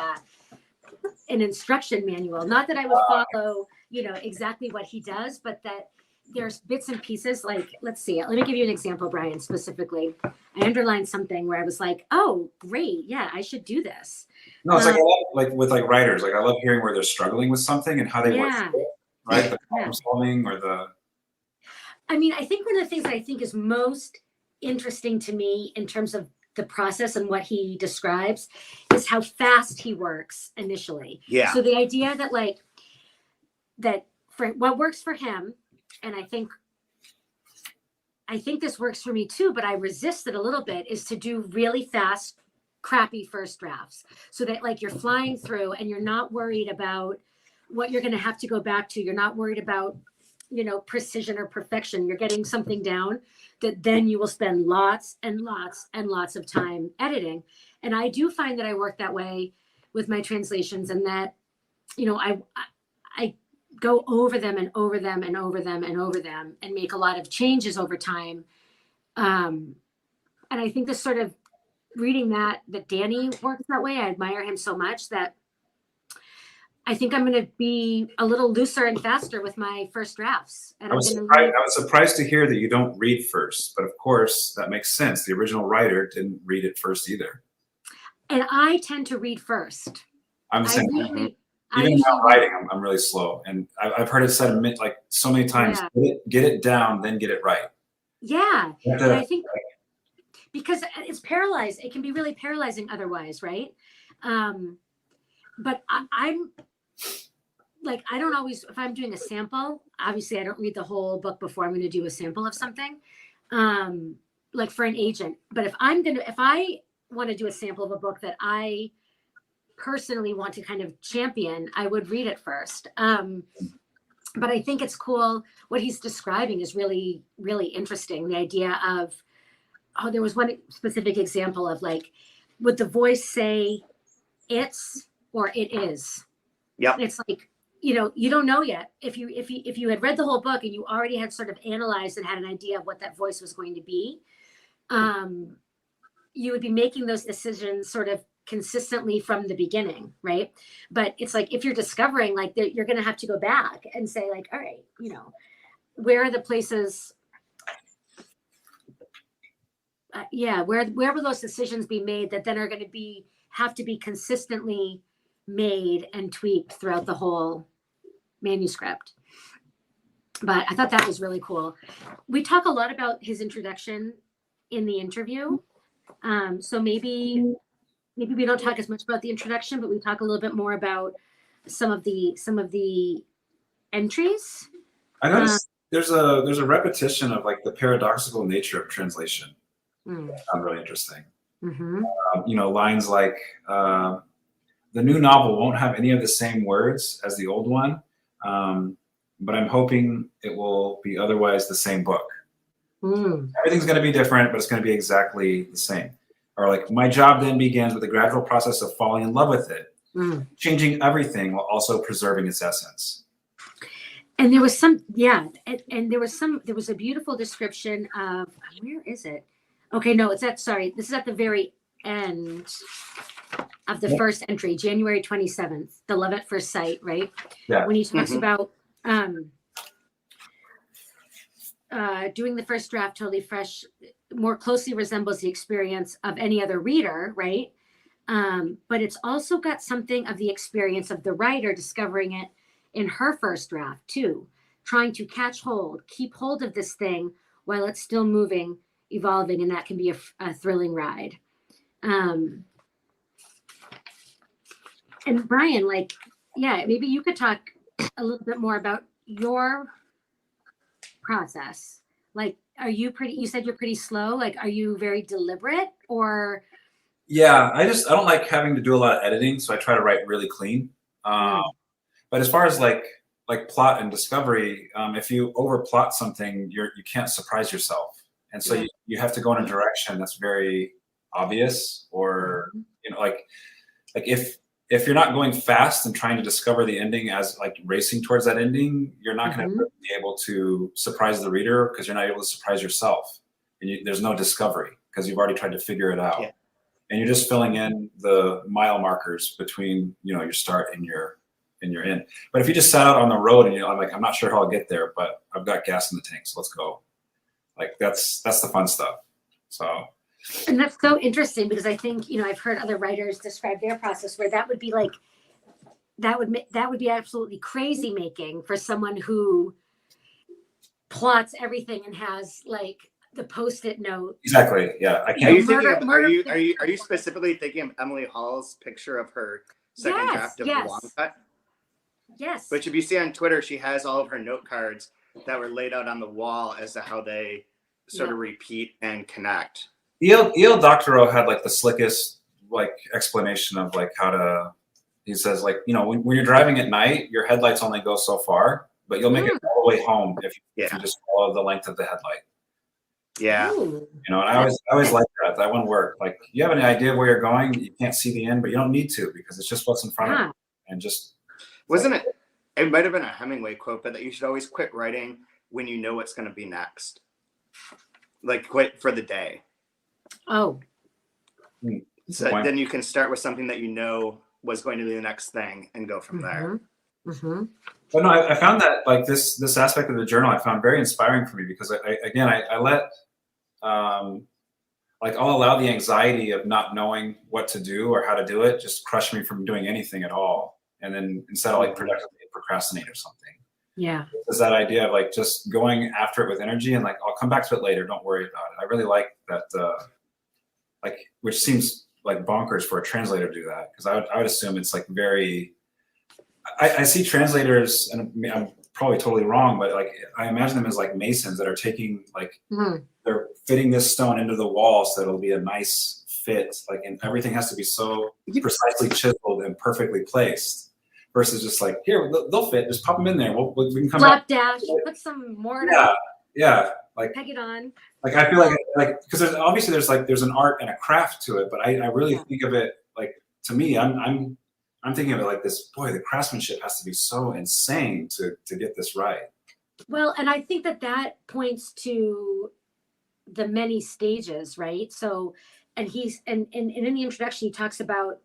an instruction manual. Not that I would follow, you know, exactly what he does, but that there's bits and pieces. Like, let's see, let me give you an example, Brian, specifically. I underlined something where I was like, oh, great. Yeah, I should do this. No, it's like I love, like with like writers. Like I love hearing where they're struggling with something and how they work Yeah. through it, right? The problem solving or the. I mean, I think one of the things that I think is most interesting to me in terms of the process and what he describes is how fast he works initially. Yeah. So the idea that for what works for him, and I think this works for me too, but I resist it a little bit, is to do really fast, crappy first drafts. So that like you're flying through and you're not worried about what you're going to have to go back to. You're not worried about, you know, precision or perfection. You're getting something down that then you will spend lots and lots and lots of time editing. And I do find that I work that way with my translations, and that, you know, I go over them and over them and over them and over them and make a lot of changes over time. And I think this sort of reading that Danny works that way, I admire him so much that I think I'm going to be a little looser and faster with my first drafts. And I was surprised to hear that you don't read first, but of course that makes sense. The original writer didn't read it first either. And I tend to read first. I'm the same. I Even usually now writing, I'm really slow, and I've heard it said like so many times: get it down, then get it right. Yeah, and I think because it's paralyzed, it can be really paralyzing otherwise, right? But I'm like, I don't always, if I'm doing a sample, obviously I don't read the whole book before I'm going to do a sample of something, like for an agent. But if I want to do a sample of a book that I personally want to kind of champion, I would read it first. But I think it's cool. What he's describing is really, really interesting. The idea of, there was one specific example of like, would the voice say it's or it is? Yeah. It's like, you don't know yet. If you had read the whole book and you already had sort of analyzed and had an idea of what that voice was going to be, you would be making those decisions sort of consistently from the beginning, right? But it's like, if you're discovering, like, you're going to have to go back and say, like, all right, where are the places, where will those decisions be made that then are going to have to be consistently made and tweaked throughout the whole manuscript. But I thought that was really cool. We talk a lot about his introduction in the interview. So maybe we don't talk as much about the introduction, but we talk a little bit more about some of the entries. I noticed there's a repetition of like the paradoxical nature of translation. I found really interesting. Mm-hmm. Lines like the new novel won't have any of the same words as the old one, but I'm hoping it will be otherwise the same book. Everything's going to be different, but it's going to be exactly the same. Or like, my job then begins with the gradual process of falling in love with it, changing everything while also preserving its essence. And there was some, there was a beautiful description of, where is it? Okay, no, this is at the very end of the first entry, January 27th, the love at first sight, right? Yeah. When he talks about doing the first draft totally fresh, more closely resembles the experience of any other reader, right? But it's also got something of the experience of the writer discovering it in her first draft too, trying to keep hold of this thing while it's still moving, evolving, and that can be a thrilling ride. And Brian, maybe you could talk a little bit more about your process. Like, you said you're pretty slow. Like, are you very deliberate, or? Yeah, I don't like having to do a lot of editing, so I try to write really clean. But as far as like plot and discovery, if you overplot something, you can't surprise yourself. And so you have to go in a direction that's very obvious, or if you're not going fast and trying to discover the ending as like racing towards that ending, you're not going to be able to surprise the reader, because you're not able to surprise yourself, and there's no discovery because you've already tried to figure it out, and you're just filling in the mile markers between your start and your end. But if you just sat out on the road and I'm not sure how I'll get there, but I've got gas in the tank, so let's go. Like, that's the fun stuff. So. And that's so interesting, because I think, I've heard other writers describe their process where that would be like, that would be absolutely crazy making for someone who plots everything and has like the Post-it note. Exactly. Yeah. I can't. Are you specifically thinking of Emily Hall's picture of her second draft of the long cut? Yes. Which, if you see on Twitter, she has all of her note cards that were laid out on the wall as to how they sort of repeat and connect. E.L. Doctorow had like the slickest like explanation of like how to. He says like, when you're driving at night, your headlights only go so far, but you'll make it all the way home if you just follow the length of the headlight. Yeah. And I always like that. That one worked. Like, you have an idea where you're going, you can't see the end, but you don't need to, because it's just what's in front of you. And just wasn't it? It might have been a Hemingway quote, but that you should always quit writing when you know what's going to be next. Like, quit for the day. Oh. So then you can start with something that you know was going to be the next thing and go from there. But no, I found that like this aspect of the journal I found very inspiring for me, because I let I'll allow the anxiety of not knowing what to do or how to do it just crush me from doing anything at all. And then instead of like productively procrastinate or something. Yeah. There's that idea of like just going after it with energy and like, I'll come back to it later. Don't worry about it. I really like that, which seems like bonkers for a translator to do that. Because I would assume it's like very, I see translators, and I'm probably totally wrong, but like I imagine them as like masons that are taking like, they're fitting this stone into the wall so that it'll be a nice fit. Like, and everything has to be so precisely chiseled and perfectly placed. Versus just like, here, they'll fit. Just pop them in there. We can come back. Dash. Put some mortar. Yeah. Like, peg it on. Like, I feel like because there's an art and a craft to it, but I really think of it like, to me, I'm I'm thinking of it like this, boy, the craftsmanship has to be so insane to get this right. Well, and I think that points to the many stages, right? So, and in the introduction, he talks about,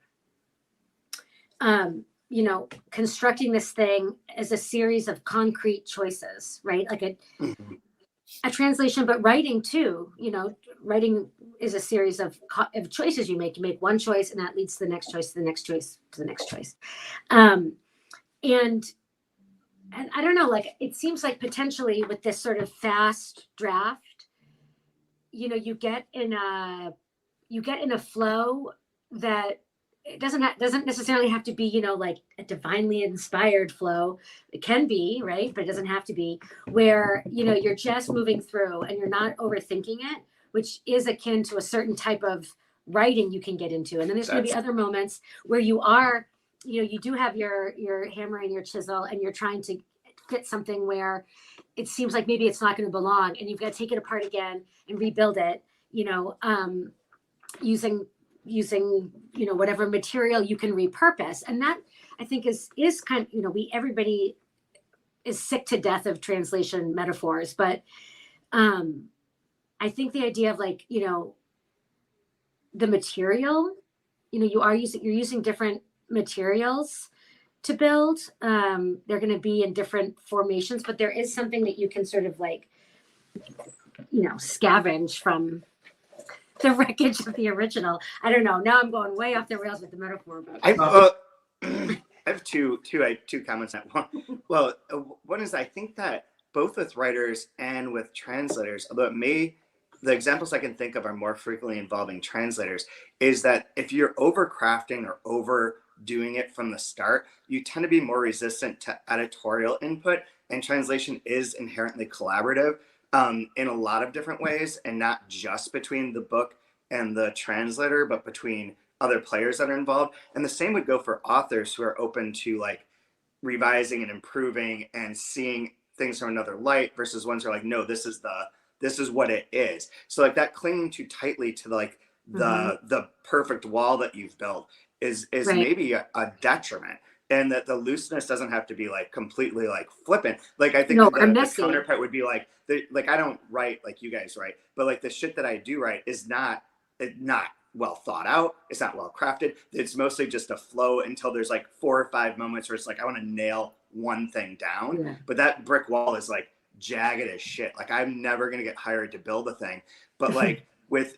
constructing this thing as a series of concrete choices, right? Like a translation, but writing too, writing is a series of choices you make. You make one choice and that leads to the next choice, to the next choice, to the next choice. And I don't know, like, it seems like potentially with this sort of fast draft, you get in a flow that it doesn't necessarily have to be, like a divinely inspired flow. It can be, right? But it doesn't have to be, where, you're just moving through and you're not overthinking it, which is akin to a certain type of writing you can get into. And then there's going to be other moments where you are, you do have your hammer and your chisel and you're trying to fit something where it seems like maybe it's not going to belong, and you've got to take it apart again and rebuild it, using whatever material you can repurpose. And that, I think, is kind of, everybody is sick to death of translation metaphors, but I think the idea of, like, the material, you're using different materials to build. They're going to be in different formations, but there is something that you can sort of, like, scavenge from the wreckage of the original. I don't know. Now I'm going way off the rails with the metaphor. But I have two comments on that. One is, I think that both with writers and with translators, although the examples I can think of are more frequently involving translators, is that if you're overcrafting or overdoing it from the start, you tend to be more resistant to editorial input, and translation is inherently collaborative in a lot of different ways, and not just between the book and the translator, but between other players that are involved. And the same would go for authors who are open to, like, revising and improving and seeing things from another light, versus ones who are like, no, this is what it is. So, like, that clinging too tightly to, like, the perfect wall that you've built is right, maybe a detriment. And that the looseness doesn't have to be, like, completely, like, flippant. Like, I think the counterpart would be like, I don't write like you guys write, but, like, the shit that I do write is not well thought out. It's not well crafted. It's mostly just a flow until there's, like, 4 or 5 moments where it's like, I want to nail one thing down. Yeah. But that brick wall is, like, jagged as shit. Like, I'm never going to get hired to build a thing. But, like, with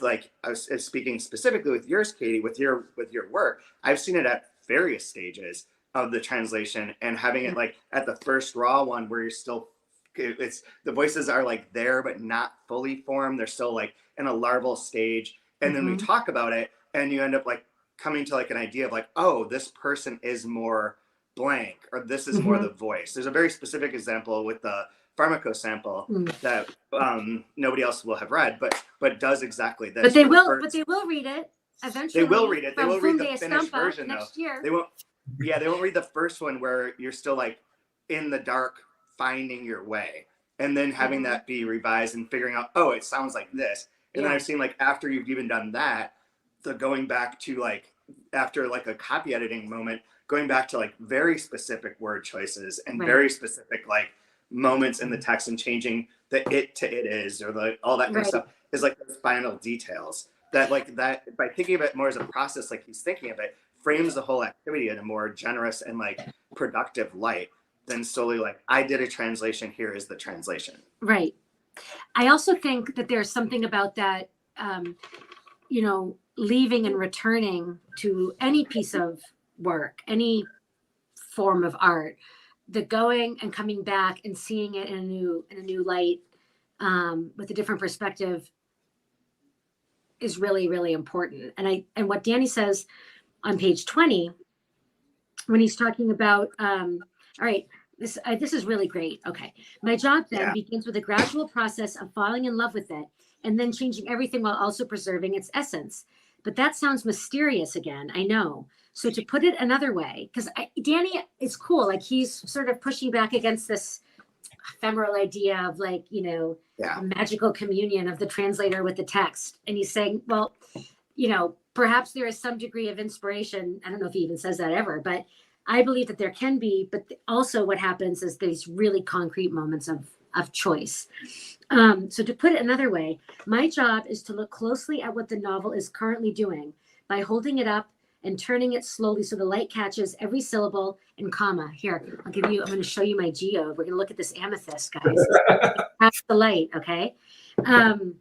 like, I was speaking specifically with yours, Katie, with your work, I've seen it at various stages of the translation, and having it, like, at the first raw one where you're still, it's, the voices are, like, there but not fully formed. They're still, like, in a larval stage, and then we talk about it and you end up, like, coming to, like, an idea of, like, oh, this person is more blank, or this is more the voice. There's a very specific example with the Pharmaco sample that nobody else will have read, but does exactly this. But they will read it eventually. They will read it. They will read the finished version next though. Year. They won't. Yeah, they won't read the first one where you're still, like, in the dark finding your way, and then having that be revised and figuring out, oh, it sounds like this. And then I've seen, like, after you've even done that, the going back to, like, after, like, a copy editing moment, going back to, like, very specific word choices and very specific, like, moments in the text, and changing the it to it is, or the all that kind of stuff, is, like, those final details that, like, that by thinking of it more as a process, like he's thinking of it, frames the whole activity in a more generous and, like, productive light than solely, like, I did a translation, here is the translation. Right. I also think that there's something about that, leaving and returning to any piece of work, any form of art, the going and coming back and seeing it in a new light, with a different perspective, is really, really important. And what Danny says on page 20, when he's talking about, all right, this is really great. Okay. My job then begins with a gradual process of falling in love with it, and then changing everything while also preserving its essence. But that sounds mysterious again, I know. So to put it another way, because Danny is cool. Like, he's sort of pushing back against this ephemeral idea of, like, a magical communion of the translator with the text. And he's saying, well, perhaps there is some degree of inspiration. I don't know if he even says that ever, but I believe that there can be. But also, what happens is these really concrete moments of choice. So to put it another way, my job is to look closely at what the novel is currently doing by holding it up and turning it slowly so the light catches every syllable and comma. Here, I'm going to show you my geode. We're going to look at this amethyst, guys. Catch the light, okay? And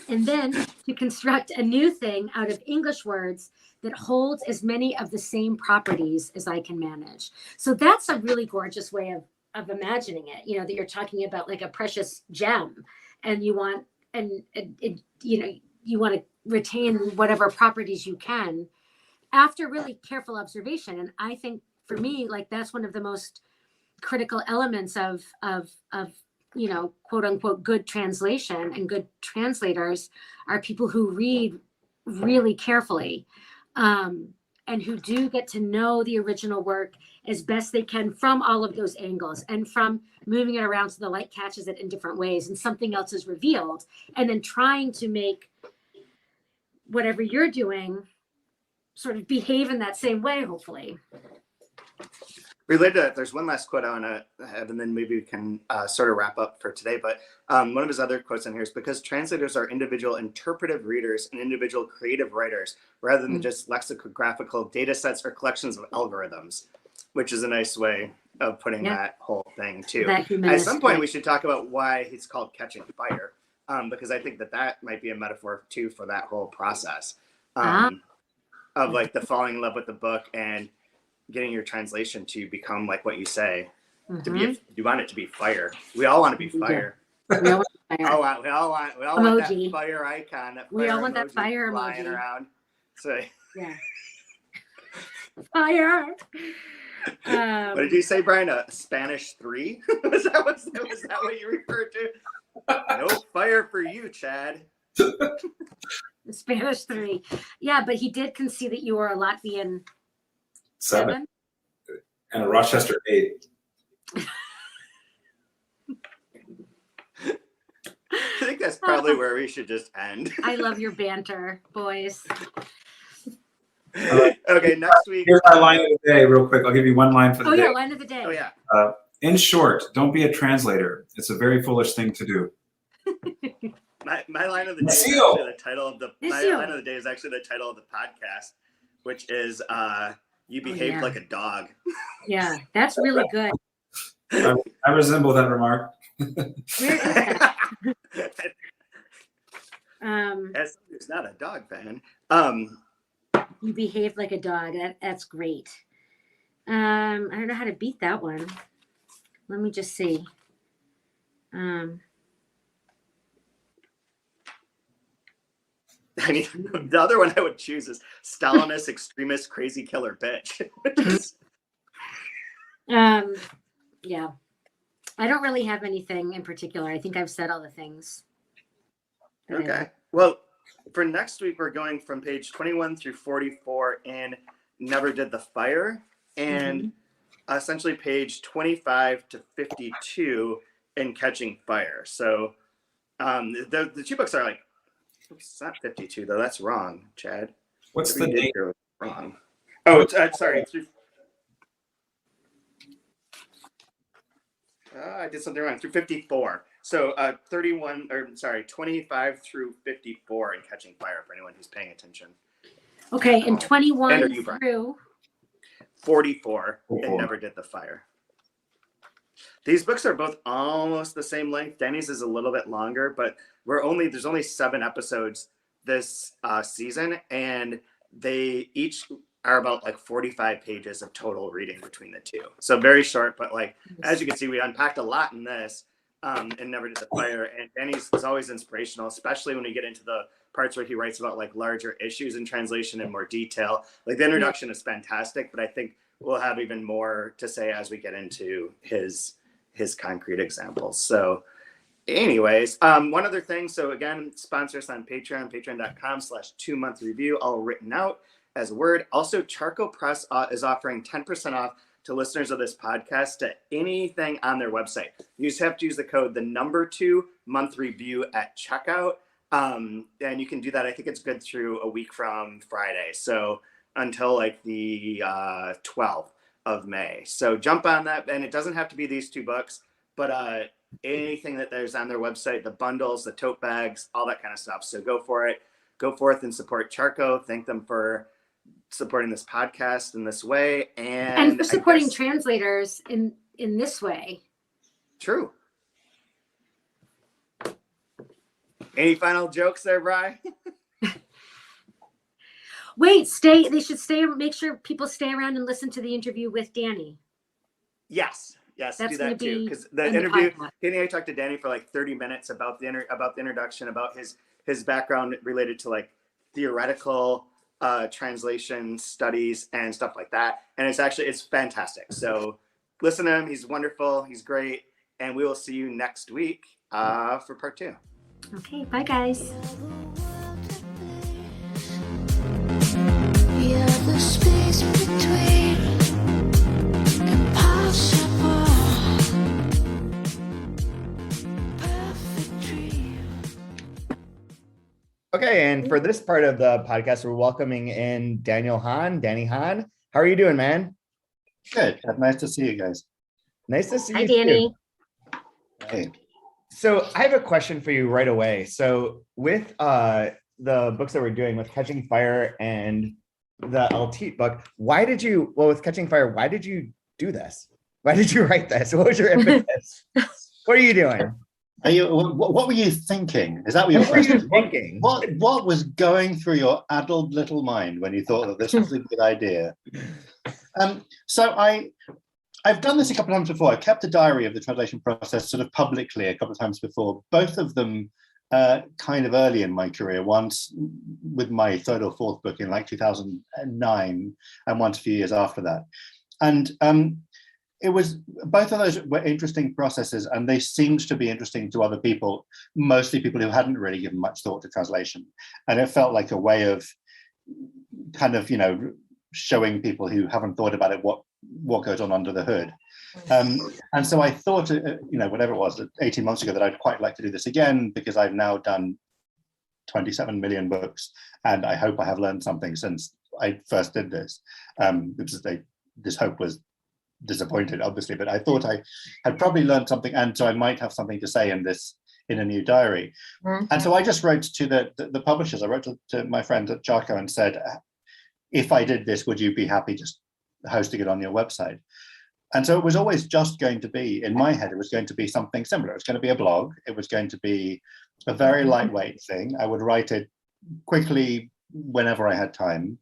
then to construct a new thing out of English words that holds as many of the same properties as I can manage. So that's a really gorgeous way of imagining it, that you're talking about like a precious gem, and you want, you want to retain whatever properties you can after really careful observation. And I think for me, like, that's one of the most critical elements of quote unquote good translation, and good translators are people who read really carefully, and who do get to know the original work as best they can from all of those angles, and from moving it around so the light catches it in different ways and something else is revealed, and then trying to make whatever you're doing sort of behave in that same way, hopefully. Related to that, there's one last quote I want to have, and then maybe we can sort of wrap up for today. But one of his other quotes in here is, because translators are individual interpretive readers and individual creative writers, rather than just lexicographical data sets or collections of algorithms, which is a nice way of putting that whole thing too. At some point, we should talk about why he's called Catching Fire, because I think that might be a metaphor too for that whole process of like the falling in love with the book and getting your translation to become like what you say. To be, you want it to be fire. We all want to be fire. We all want fire. We all want that fire icon. That fire we all want that fire flying emoji around. So yeah, fire. What did you say, Brian? A Spanish 3? was that what you referred to? No fire for you, Chad. The Spanish 3. Yeah, but he did concede that you were a Latvian 7 and a Rochester 8. I think that's probably where we should just end. I love your banter, boys. Okay, next week. Here's our line of the day, real quick. I'll give you one line for the day. Yeah, line of the day. Oh, yeah. In short, don't be a translator. It's a very foolish thing to do. My line of the day is actually the title of the line of the day is actually the title of the podcast, which is "You Behaved Like a Dog." Yeah, that's really good. I resemble that remark. Where is that? As who's not a dog fan. You behaved like a dog. That's great. I don't know how to beat that one. Let me just see. I mean, the other one I would choose is Stalinist, extremist, crazy killer bitch. Yeah. I don't really have anything in particular. I think I've said all the things. Okay. Well, for next week, we're going from page 21 through 44 in Never Did the Fire, and essentially page 25 to 52 in Catching Fire. So the two books are like, it's not 52 though. That's wrong, Chad. What's the date? Wrong. Oh, sorry. I did something wrong. Through 54. So 25 through 54 in Catching Fire for anyone who's paying attention. Okay, and 21 through 44 and Never Did the Fire. These books are both almost the same length. Danny's is a little bit longer, but there's only 7 episodes this season, and they each are about like 45 pages of total reading between the two. So very short, but like as you can see, we unpacked a lot in this and Never Did the Fire. And Danny's is always inspirational, especially when we get into the parts where he writes about like larger issues in translation in more detail. Like the introduction is fantastic, but I think we'll have even more to say as we get into his concrete examples. So anyways, one other thing. So again, sponsor us on Patreon, patreon.com/2month-review, all written out as a word. Also, Charcoal Press is offering 10% off to listeners of this podcast to anything on their website. You just have to use the code, the number 2 month review at checkout. And you can do that. I think it's good through a week from Friday. So until like the 12th of May. So jump on that. And it doesn't have to be these 2 books, but anything that there's on their website, the bundles, the tote bags, all that kind of stuff. So go for it. Go forth and support Charco. Thank them for supporting this podcast in this way. And for supporting translators in this way. True. Any final jokes there, Bri? Wait, they should stay, make sure people stay around and listen to the interview with Danny. Yes, That's do that too. Because the in interview, podcast. Danny, I talked to Danny for like 30 minutes about the introduction, about his background related to like theoretical translation studies and stuff like that. And it's fantastic. So listen to him. He's wonderful. He's great. And we will see you next week for part 2. Okay, bye guys. We are the space between impossible, perfect dream. Okay, and for this part of the podcast, we're welcoming in Daniel Hahn. Danny Hahn, how are you doing, man? Good. Nice to see you guys. Nice to see Hi, you. Danny. Too. Hey. So I have a question for you right away. So with the books that we're doing with Catching Fire and the Eltit book, with Catching Fire, why did you do this? Why did you write this? What was your impetus? What are you doing? What were you thinking? Is that what your What were you question? thinking? What was going through your addled little mind when you thought that this was a good idea? So I've done this a couple of times before. I've kept a diary of the translation process sort of publicly a couple of times before, both of them kind of early in my career, once with my 3rd or 4th book in like 2009 and once a few years after that. And it was, both of those were interesting processes, and they seemed to be interesting to other people, mostly people who hadn't really given much thought to translation. And it felt like a way of kind of, showing people who haven't thought about it what goes on under the hood. And so I thought, whatever it was, 18 months ago, that I'd quite like to do this again, because I've now done 27 million books, and I hope I have learned something since I first did this. This hope was disappointed, obviously, but I thought I had probably learned something, and so I might have something to say in a new diary. And so I just wrote to the publishers. I wrote to my friend at Charco and said, if I did this, would you be happy just hosting it on your website? And so it was always just going to be, in my head, it was going to be something similar. It was going to be a blog. It was going to be a very lightweight thing. I would write it quickly whenever I had time.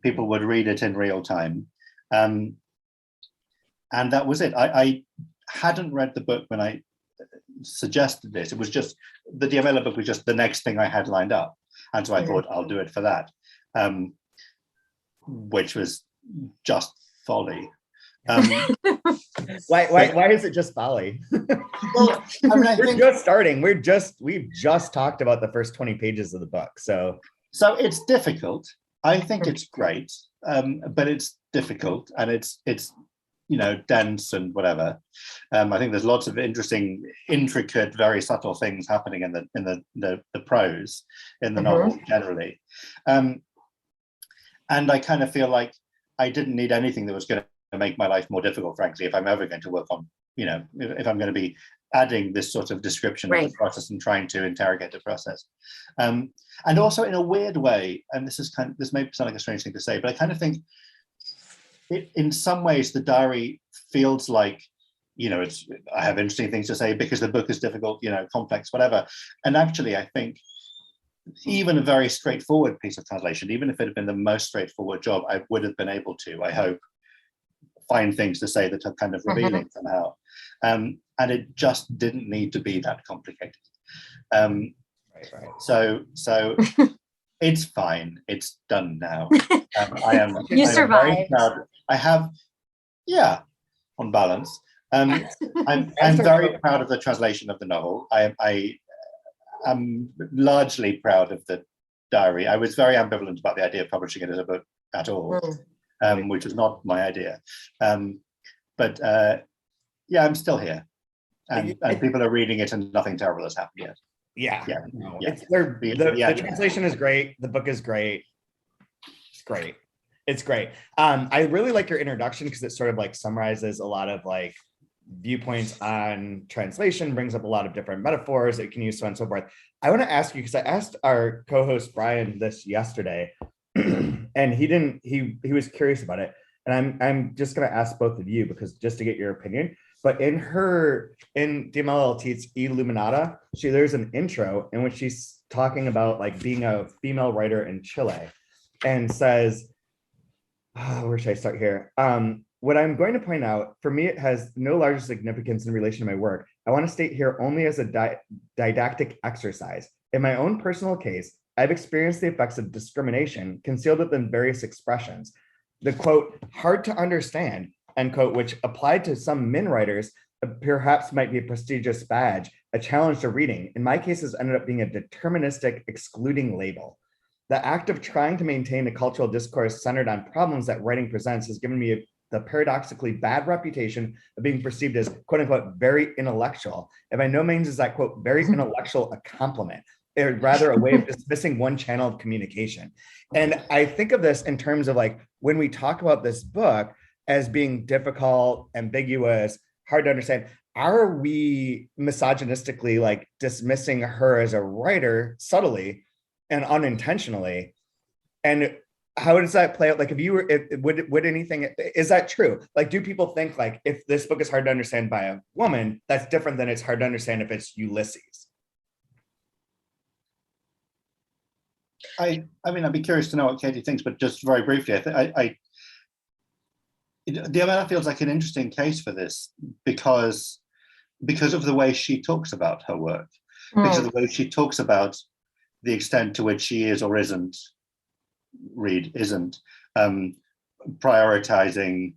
People would read it in real time. And that was it. I hadn't read the book when I suggested this. It was just, the Diamela book was just the next thing I had lined up. And so I thought, I'll do it for that, which was just folly. Why is it just folly? Well, I mean, We're just starting. We've just talked about the first 20 pages of the book. So it's difficult. I think it's great, but it's difficult, and it's dense and whatever. I think there's lots of interesting, intricate, very subtle things happening in the prose in the novel generally. And I kind of feel like I didn't need anything that was going to make my life more difficult, frankly, if I'm ever going to work on, if I'm going to be adding this sort of description of the process and trying to interrogate the process. And also, in a weird way, and this may sound like a strange thing to say, but I kind of think in some ways the diary feels like, I have interesting things to say because the book is difficult, complex, whatever. And actually, I think even a very straightforward piece of translation, even if it had been the most straightforward job, I would have been able to, I hope, find things to say that are kind of revealing somehow. And it just didn't need to be that complicated. So it's fine. It's done now. I am. You survived. Very proud. I have, on balance. I'm very proud of the translation of the novel. I am largely proud of the diary. I was very ambivalent about the idea of publishing it as a book at all, which was not my idea. But I'm still here, and people are reading it, and nothing terrible has happened yet. Yeah. Yeah, No, yeah. the translation is great. The book is great. It's great. It's great. I really like your introduction because it sort of like summarizes a lot of like viewpoints on translation, brings up a lot of different metaphors it can use, so on and so forth. I want to ask you, because I asked our co-host Brian this yesterday, and he was curious about it. And I'm just gonna ask both of you because just to get your opinion. But in Diamela Eltit's Illuminata, there's an intro in which she's talking about like being a female writer in Chile, and says, where should I start here? What I'm going to point out, for me, it has no larger significance in relation to my work. I want to state here only as a didactic exercise. In my own personal case, I've experienced the effects of discrimination concealed within various expressions. The quote, hard to understand, end quote, which applied to some men writers, perhaps might be a prestigious badge, a challenge to reading. In my cases, ended up being a deterministic, excluding label. The act of trying to maintain a cultural discourse centered on problems that writing presents has given me the paradoxically bad reputation of being perceived as quote unquote very intellectual. And by no means is that quote very intellectual a compliment, or rather a way of dismissing one channel of communication. And I think of this in terms of like when we talk about this book as being difficult, ambiguous, hard to understand, are we misogynistically like dismissing her as a writer subtly and unintentionally? And how does that play out? Like, if you were, would anything, is that true? Like, do people think like, if this book is hard to understand by a woman, that's different than it's hard to understand if it's Ulysses? I mean, I'd be curious to know what Katie thinks, but just very briefly, Diamela feels like an interesting case for this because of the way she talks about her work, because of the way she talks about the extent to which she is or isn't prioritizing,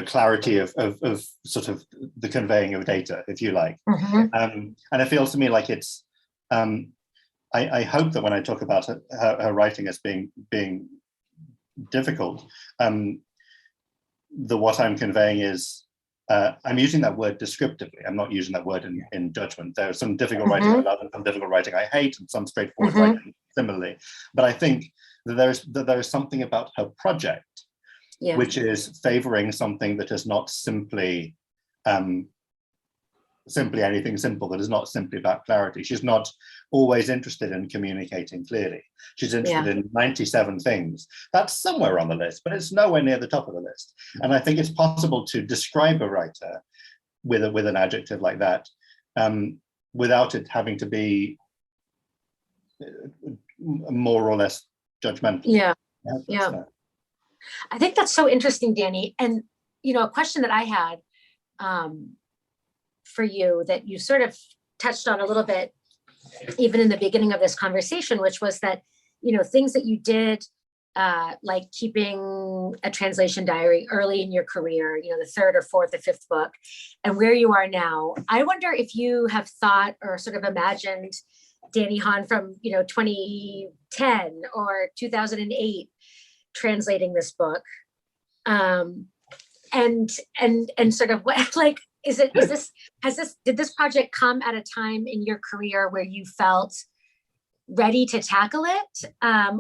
clarity of sort of the conveying of data, if you like. And it feels to me like it's, I hope that when I talk about her writing as being difficult, what I'm conveying is, I'm using that word descriptively. I'm not using that word in judgment. There's some difficult writing I love and some difficult writing I hate, and some straightforward writing similarly. But I think that there is something about her project, which is favoring something that is not simply anything simple, that is not simply about clarity. She's not always interested in communicating clearly. She's interested in 97 things. That's somewhere on the list, but it's nowhere near the top of the list. And I think it's possible to describe a writer with an adjective like that without it having to be more or less judgmental. Yeah. I think that's so interesting, Danny. And, a question that I had for you that you sort of touched on a little bit, even in the beginning of this conversation, which was that, things that you did, like keeping a translation diary early in your career, the third or fourth or fifth book, and where you are now. I wonder if you have thought or sort of imagined Danny Hahn from, 2010 or 2008 translating this book, and sort of what, like, did this project come at a time in your career where you felt ready to tackle it?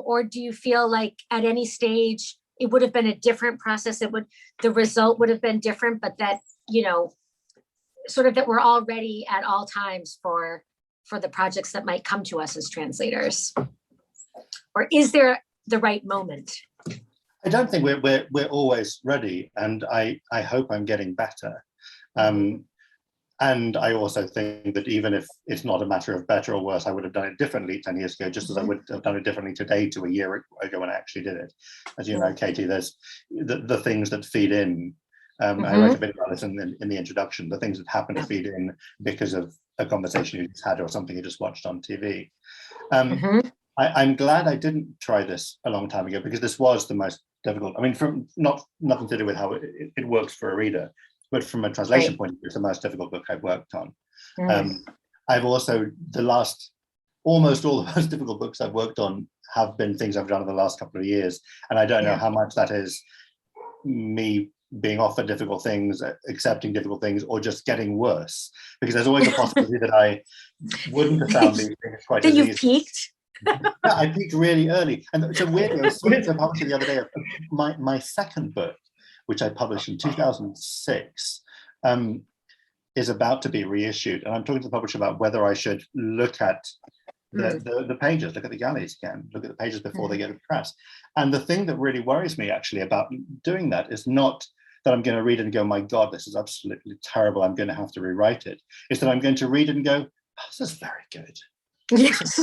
Or do you feel like at any stage it would have been a different process? The result would have been different, but that, sort of that we're all ready at all times for the projects that might come to us as translators? Or is there the right moment? I don't think we're always ready, and I hope I'm getting better. And I also think that even if it's not a matter of better or worse, I would have done it differently 10 years ago, just as I would have done it differently today to a year ago when I actually did it. As you know, Katie, there's the things that feed in. I wrote a bit about this in the introduction, the things that happen to feed in because of a conversation you just had or something you just watched on TV. I'm glad I didn't try this a long time ago, because this was the most difficult. I mean, from nothing to do with how it works for a reader, but from a translation point of view, it's the most difficult book I've worked on. I've also, almost all the most difficult books I've worked on have been things I've done in the last couple of years. And I don't know how much that is me being offered difficult things, accepting difficult things, or just getting worse. Because there's always a possibility that I wouldn't have found these things quite Then as you easy. peaked. Yeah, I peaked really early. And so weirdly, I was talking to a publisher the other day of my second book, which I published in 2006, is about to be reissued. And I'm talking to the publisher about whether I should look at the pages, look at the galleys again, look at the pages before they go to press. And the thing that really worries me actually about doing that is not that I'm going to read it and go, my God, this is absolutely terrible, I'm going to have to rewrite it. It's that I'm going to read it and go, oh, this is very good. Yes.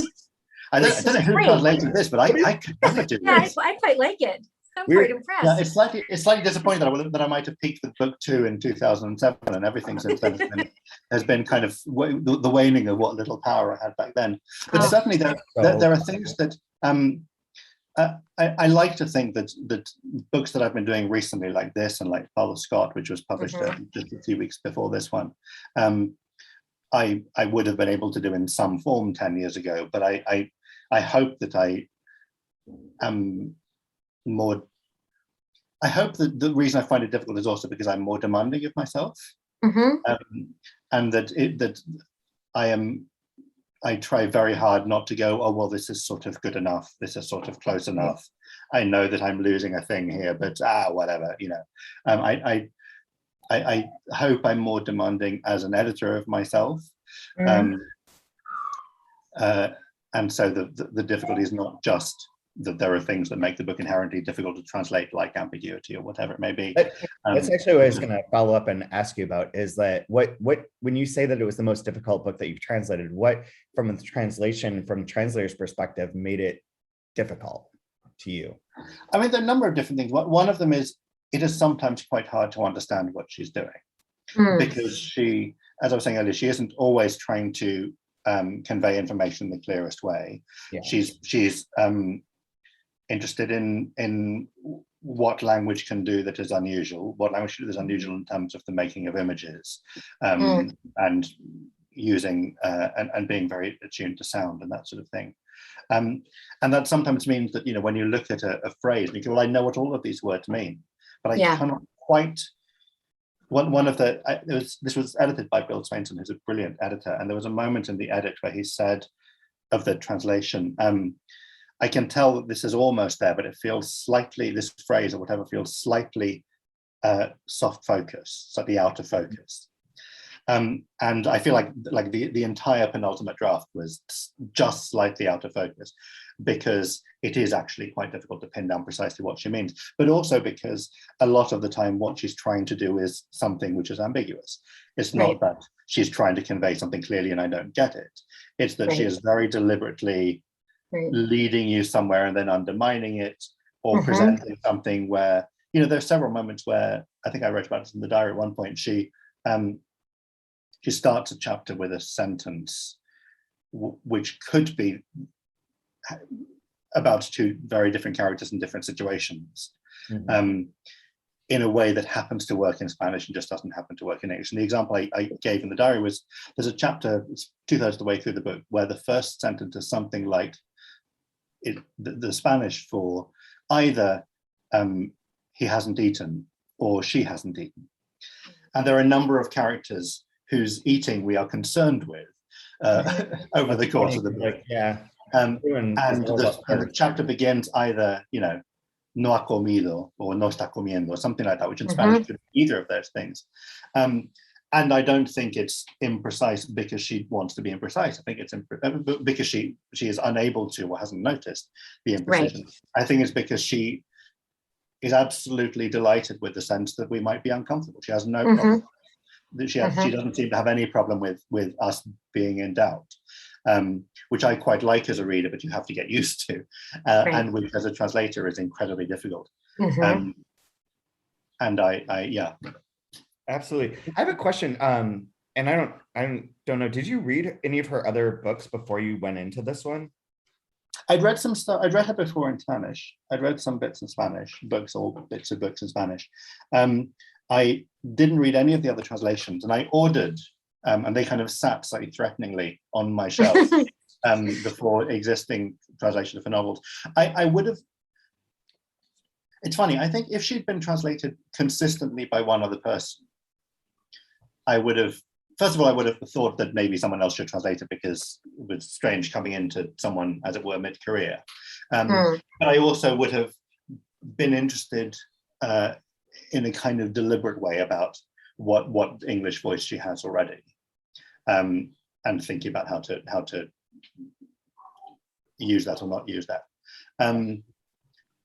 I don't know who great. translated this, but I could never do Yeah, this. I quite like it. I'm We're- quite impressed. Yeah, it's slightly disappointing that I might have peaked with book 2 in 2007, and everything since then has been kind of the waning of what little power I had back then. But certainly there are things that I like to think that books that I've been doing recently, like this and like Paul Scott, which was published just a few weeks before this one, I would have been able to do in some form 10 years ago. But I hope that I am more. I hope that the reason I find it difficult is also because I'm more demanding of myself, and that I try very hard not to go, oh well, this is sort of good enough, this is sort of close enough. I know that I'm losing a thing here, but whatever, you know. I hope I'm more demanding as an editor of myself, and so the difficulty is not just that there are things that make the book inherently difficult to translate, like ambiguity or whatever it may be. That's actually what I was going to follow up and ask you about, is that what when you say that it was the most difficult book that you've translated, what from the translation, from translator's perspective, made it difficult to you? I mean, there are a number of different things. One of them is it is sometimes quite hard to understand what she's doing, because she, as I was saying earlier, she isn't always trying to convey information in the clearest way. Yeah. She's interested in what language can do that is unusual, what language is unusual in terms of the making of images, and using and being very attuned to sound and that sort of thing. And that sometimes means that, you know, when you look at a phrase and you go, well, I know what all of these words mean, but I cannot quite. One of the this was edited by Bill Swainson, who's a brilliant editor, and there was a moment in the edit where he said of the translation, I can tell that this is almost there, but it feels slightly, this phrase or whatever feels slightly soft focus, slightly out of focus. And I feel like the entire penultimate draft was just slightly out of focus, because it is actually quite difficult to pin down precisely what she means, but also because a lot of the time what she's trying to do is something which is ambiguous. It's not that she's trying to convey something clearly and I don't get it. It's that she is very deliberately leading you somewhere and then undermining it, or presenting something where, you know, there's several moments where, I think I wrote about it in the diary at one point, she starts a chapter with a sentence which could be about two very different characters in different situations, in a way that happens to work in Spanish and just doesn't happen to work in English. And the example I gave in the diary was, there's a chapter, it's 2/3 of the way through the book, where the first sentence is something like, the Spanish for either he hasn't eaten or she hasn't eaten. And there are a number of characters whose eating we are concerned with over the course of the book. And the chapter begins either, you know, no ha comido or no está comiendo, or something like that, which in Spanish could be either of those things. And I don't think it's imprecise because she wants to be imprecise. I think it's because she is unable to, or hasn't noticed the imprecision. I think it's because she is absolutely delighted with the sense that we might be uncomfortable. She has no problem. She doesn't seem to have any problem with us being in doubt, which I quite like as a reader, but you have to get used to, and which as a translator is incredibly difficult. And I Absolutely. I have a question, and I don't know. Did you read any of her other books before you went into this one? I'd read some stuff. I'd read her before in Spanish. I'd read some bits in Spanish, bits of books in Spanish. I didn't read any of the other translations, and I ordered, and they kind of sat slightly threateningly on my shelf before existing translation of her novels. I would have. It's funny, I think if she'd been translated consistently by one other person, I would have, first of all, I would have thought that maybe someone else should translate it because it was strange coming into someone, as it were, mid-career. But I also would have been interested in a kind of deliberate way about what English voice she has already, and thinking about how to use that or not use that.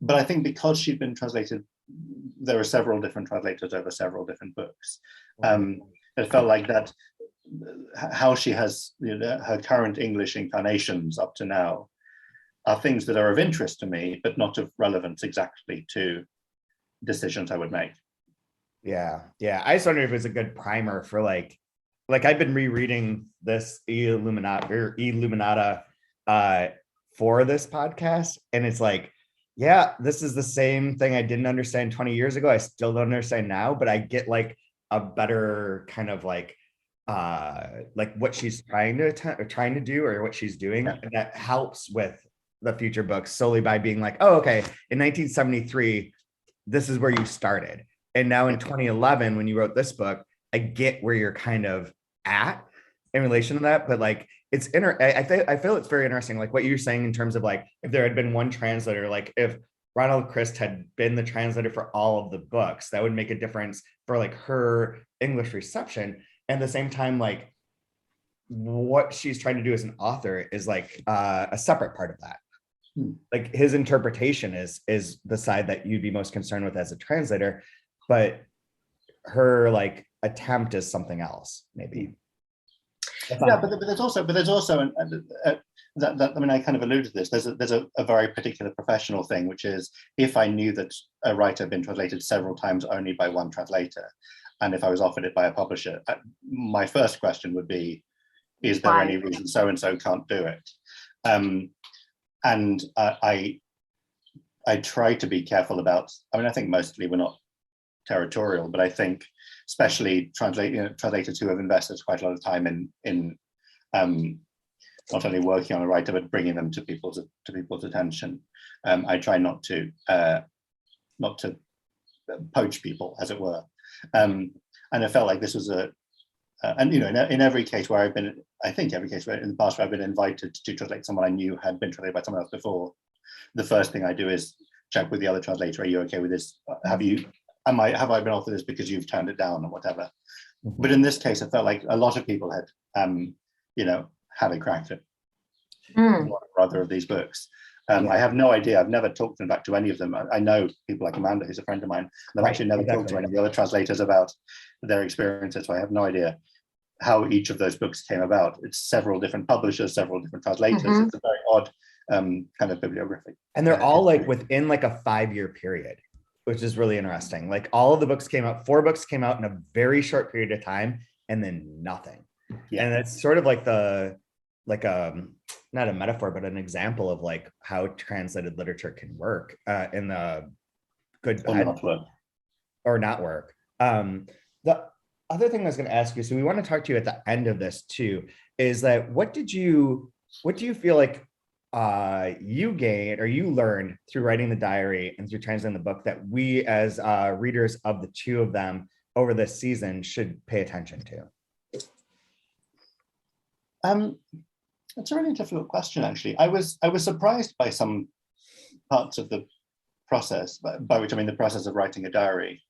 But I think because she'd been translated, there are several different translators over several different books. It felt like that how she has, you know, her current English incarnations up to now are things that are of interest to me, but not of relevance exactly to decisions I would make. Yeah. I just wonder if it's a good primer for like I've been rereading this Illuminata for this podcast, and it's like, yeah, this is the same thing I didn't understand 20 years ago. I still don't understand now, but I get like a better kind of like what she's trying to do or what she's doing, and that helps with the future books solely by being like, oh, okay, in 1973, this is where you started. And now in 2011, when you wrote this book, I get where you're kind of at in relation to that. But like, it's I feel it's very interesting, like what you're saying in terms of like, if there had been one translator, like if Ronald Christ had been the translator for all of the books, that would make a difference for like her English reception. And at the same time, like what she's trying to do as an author is like a separate part of that. Like his interpretation is the side that you'd be most concerned with as a translator, but her like attempt is something else, maybe. Yeah, but there's also that I mean, I kind of alluded to this. There's a very particular professional thing, which is if I knew that a writer had been translated several times only by one translator, and if I was offered it by a publisher, my first question would be, is there any reason so and so can't do it? And I try to be careful about. I mean, I think mostly we're not territorial, but I think especially translators who have invested quite a lot of time in not only working on a writer but bringing them to people's attention. I try not to poach people, as it were. And I felt like this was and you know, in every case where I've been, I think every case where in the past where I've been invited to translate someone I knew had been translated by someone else before, the first thing I do is check with the other translator, are you okay with this? Have I been offered this because you've turned it down or whatever? But in this case, I felt like a lot of people had, you know, had a crack at one or other of these books. I have no idea. I've never talked to them back to any of them. I know people like Amanda, who's a friend of mine, and I've actually never talked to any of the other translators about their experiences. So I have no idea how each of those books came about. It's several different publishers, several different translators. It's a very odd kind of bibliography. And they're all like within like a 5-year period, which is really interesting. Like all of the books came out, 4 books came out in a very short period of time, and then nothing. Yeah. And it's sort of like not a metaphor, but an example of like how translated literature can work in the good, bad, or not work. The other thing I was going to ask you, so we want to talk to you at the end of this too, is that what do you feel like you gained or you learned through writing the diary and through translating the book that we as readers of the two of them over this season should pay attention to? It's a really difficult question, actually. I was surprised by some parts of the process, by which I mean the process of writing a diary.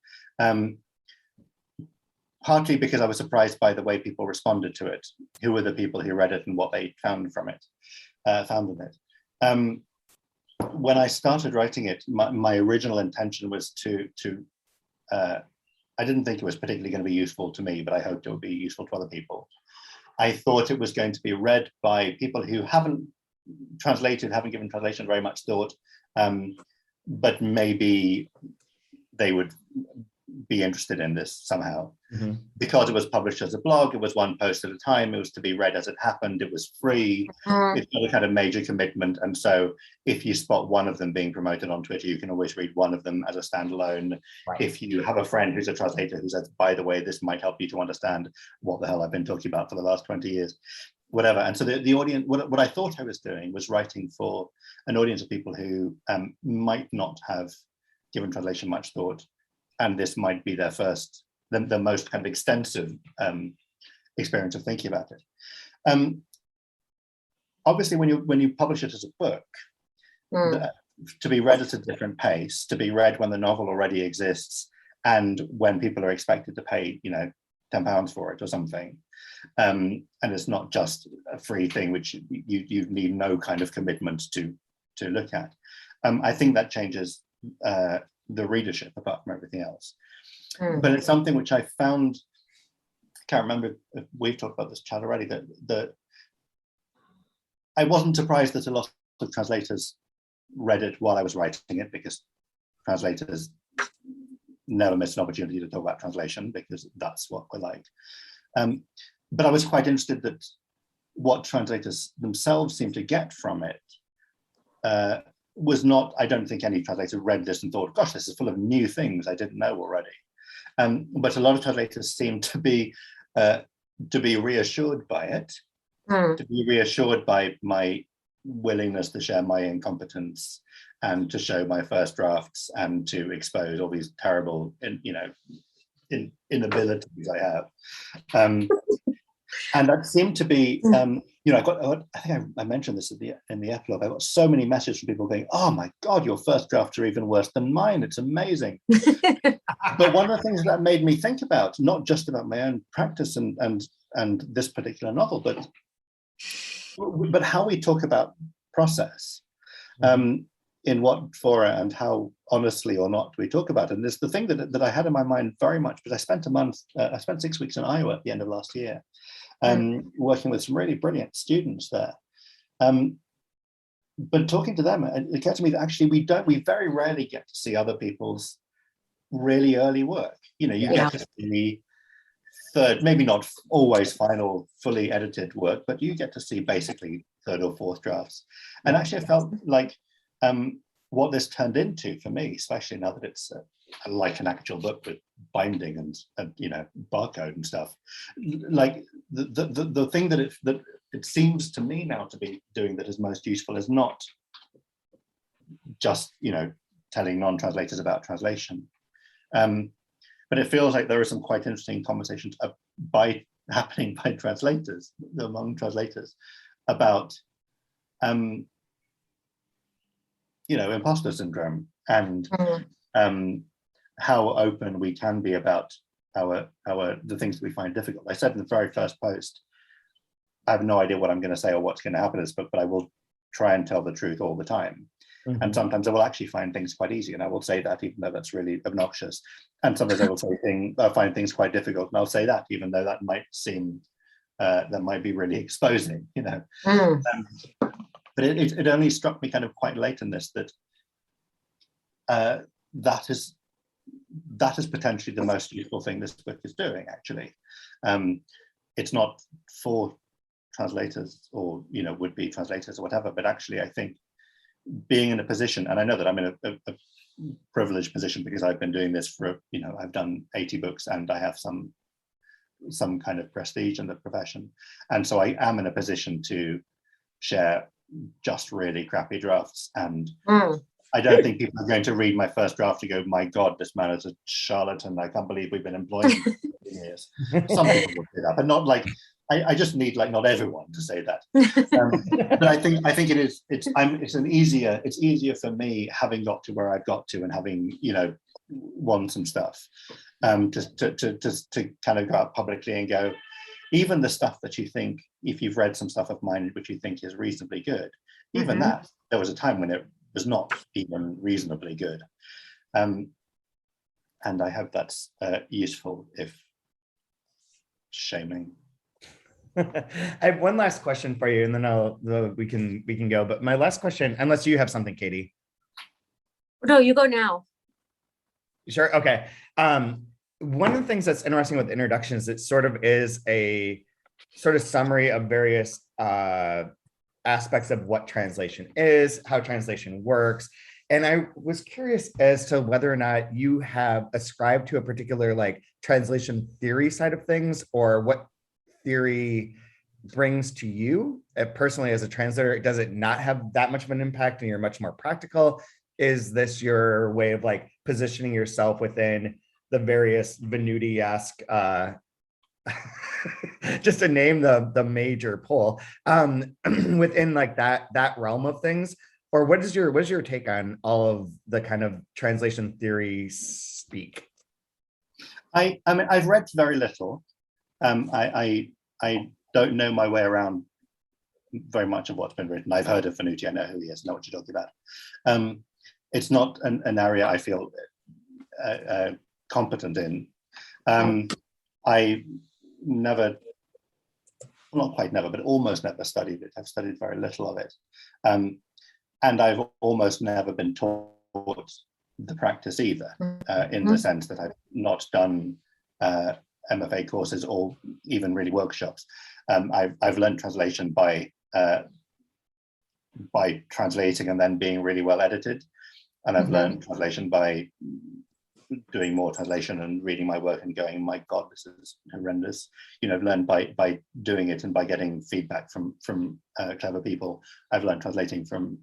Partly because I was surprised by the way people responded to it, who were the people who read it and what they found from it, found in it. When I started writing it, my original intention was to I didn't think it was particularly going to be useful to me, but I hoped it would be useful to other people. I thought it was going to be read by people who haven't given translation very much thought, but maybe they would be interested in this somehow. Because it was published as a blog, it was one post at a time, it was to be read as it happened, it was free, it's not a kind of major commitment, and so if you spot one of them being promoted on Twitter, you can always read one of them as a standalone. If you have a friend who's a translator who says, by the way, this might help you to understand what the hell I've been talking about for the last 20 years, whatever. And so the audience, what I thought I was doing was writing for an audience of people who might not have given translation much thought, and this might be their first, the most kind of extensive experience of thinking about it. Obviously, when you publish it as a book, to be read at a different pace, to be read when the novel already exists, and when people are expected to pay, £10 for it or something, and it's not just a free thing which you need no kind of commitment to look at. I think that changes the readership apart from everything else. But it's something which I found, I can't remember if we've talked about this chat already, that I wasn't surprised that a lot of translators read it while I was writing it, because translators never miss an opportunity to talk about translation, because that's what we're like. But I was quite interested that what translators themselves seem to get from it was not, I don't think any translator read this and thought, gosh, this is full of new things I didn't know already. But a lot of translators seem to be reassured by it, to be reassured by my willingness to share my incompetence and to show my first drafts and to expose all these terrible, inabilities I have. And that seemed to be, I think I mentioned this in the epilogue. I got so many messages from people going, "Oh my God, your first drafts are even worse than mine. It's amazing." But one of the things that made me think about, not just about my own practice and this particular novel, but how we talk about process, in what fora and how honestly or not we talk about it. And it's the thing that I had in my mind very much, because I spent 6 weeks in Iowa at the end of last year, working with some really brilliant students there. But talking to them, it occurred to me that actually we very rarely get to see other people's really early work. You get to see third, maybe not always final, fully edited work, but you get to see basically third or fourth drafts. And actually I felt like what this turned into for me, especially now that it's like an actual book with binding and barcode and stuff, like the thing that it seems to me now to be doing that is most useful is not just telling non-translators about translation, but it feels like there are some quite interesting conversations happening by translators, among translators, about imposter syndrome and how open we can be about the things that we find difficult. I said in the very first post, I have no idea what I'm going to say or what's going to happen in this book, but I will try and tell the truth all the time. And sometimes I will actually find things quite easy, and I will say that even though that's really obnoxious. And sometimes I will find things quite difficult, and I'll say that even though that might seem that might be really exposing, but it only struck me kind of quite late in this that that is potentially the most useful thing this book is doing. Actually, it's not for translators or would-be translators or whatever, but actually I think being in a position, and I know that I'm in a privileged position because I've been doing this for I've done 80 books and I have some kind of prestige in the profession, and so I am in a position to share just really crappy drafts, and I don't think people are going to read my first draft and go, "My God, this man is a charlatan. I can't believe we've been employing him for 15 years." Some people will say that, but not like I just need not everyone to say that. But I think it's easier for me, having got to where I've got to and having won some stuff, to kind of go out publicly and go, even the stuff that you think, if you've read some stuff of mine which you think is reasonably good, even that, there was a time when it was not even reasonably good. And I hope that's useful, if shaming. I have one last question for you, and then we can go. But my last question, unless you have something, Katie. No, you go now. Sure. Okay. One of the things that's interesting with introductions, it sort of is a sort of summary of various aspects of what translation is, how translation works. And I was curious as to whether or not you have ascribed to a particular translation theory side of things, or what theory brings to you personally as a translator. Does it not have that much of an impact and you're much more practical? is this your way of like positioning yourself within the various Venuti-esque just to name the major pull within like that realm of things? Or what is your take on all of the kind of translation theory speak? I mean, I've read very little. I don't know my way around very much of what's been written. I've heard of Venuti. I know who he is. Know what you're talking about. It's not an area I feel competent in. I never, not quite never, but almost never studied it. I've studied very little of it. And I've almost never been taught the practice either, in the sense that I've not done MFA courses or even really workshops. I've learned translation by translating and then being really well edited. And I've learned translation by doing more translation and reading my work and going, my God, this is horrendous. You know, I've learned by doing it and by getting feedback from clever people. I've learned translating from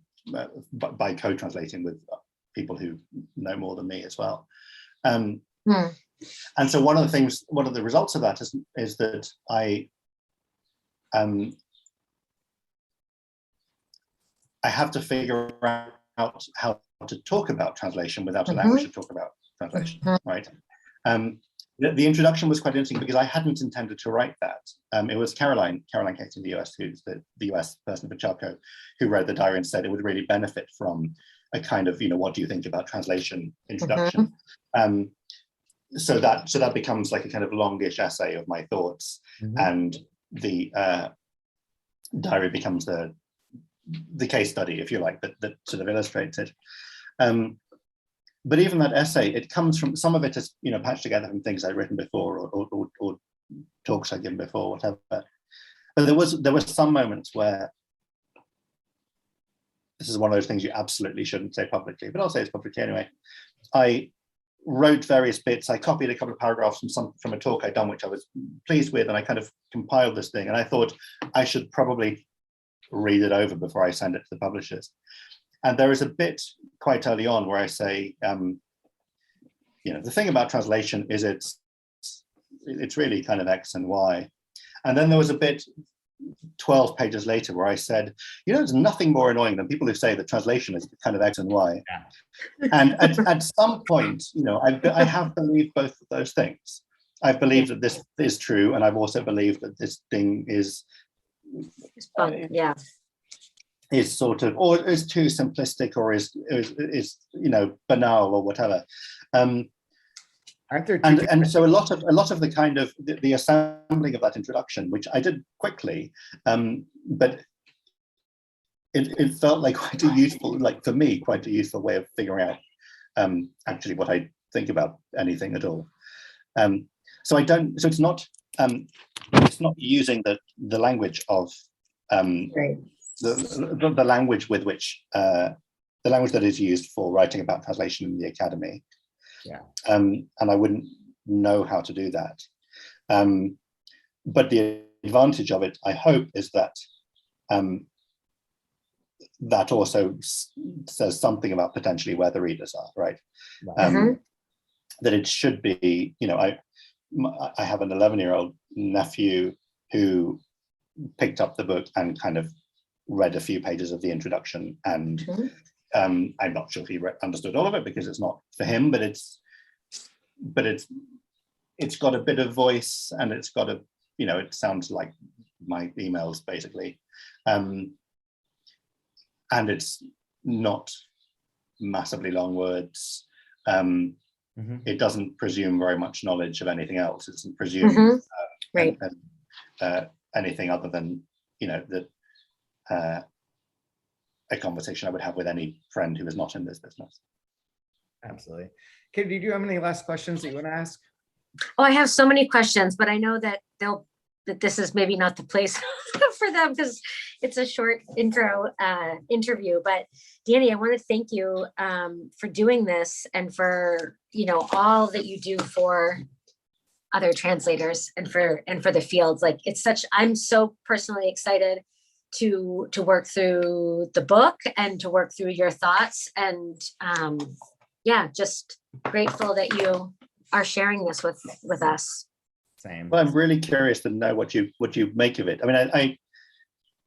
by co-translating with people who know more than me as well. And so one of the results of that is that I have to figure out how to talk about translation without a language to talk about translation, right? The introduction was quite interesting because I hadn't intended to write that. It was Caroline Case in the US, who's the US person for Charco, who wrote the diary and said it would really benefit from a kind of, what do you think about translation introduction? So that becomes like a kind of longish essay of my thoughts, and the diary becomes the case study, if you like, that sort of illustrates it. But even that essay, it comes from, some of it is, patched together from things I'd written before or talks I'd given before, whatever. But there was some moments where, this is one of those things you absolutely shouldn't say publicly, but I'll say it publicly anyway. I wrote various bits. I copied a couple of paragraphs from a talk I'd done, which I was pleased with, and I kind of compiled this thing. And I thought I should probably read it over before I send it to the publishers. And there is a bit quite early on where I say, the thing about translation is it's really kind of X and Y. And then there was a bit 12 pages later where I said, there's nothing more annoying than people who say that translation is kind of X and Y. Yeah. And at some point, I have believed both of those things. I've believed that this is true, and I've also believed that this thing is is sort of, or is too simplistic, or is banal or whatever. And so a lot of the kind of the assembling of that introduction, which I did quickly, but it felt like quite a useful, like for me, quite a useful way of figuring out actually what I think about anything at all. So it's not using the language of the language with which the language that is used for writing about translation in the academy. Yeah. And I wouldn't know how to do that. But the advantage of it, I hope, is that that also says something about potentially where the readers are, right? That it should be, I have an 11-year-old nephew who picked up the book and kind of read a few pages of the introduction, and I'm not sure if he understood all of it because it's not for him, but it's got a bit of voice, and it's got a, it sounds like my emails basically, and it's not massively long words. It doesn't presume very much knowledge of anything else. It doesn't presume anything other than a conversation I would have with any friend who is not in this business. Absolutely. Katie, do you have any last questions that you want to ask? Oh, I have so many questions, but I know that this is maybe not the place for them because it's a short interview. But Danny, I want to thank you for doing this and for all that you do for other translators and for the fields. Like I'm so personally excited to work through the book and to work through your thoughts. And yeah, just grateful that you are sharing this with us. Same. Well, I'm really curious to know what you make of it. I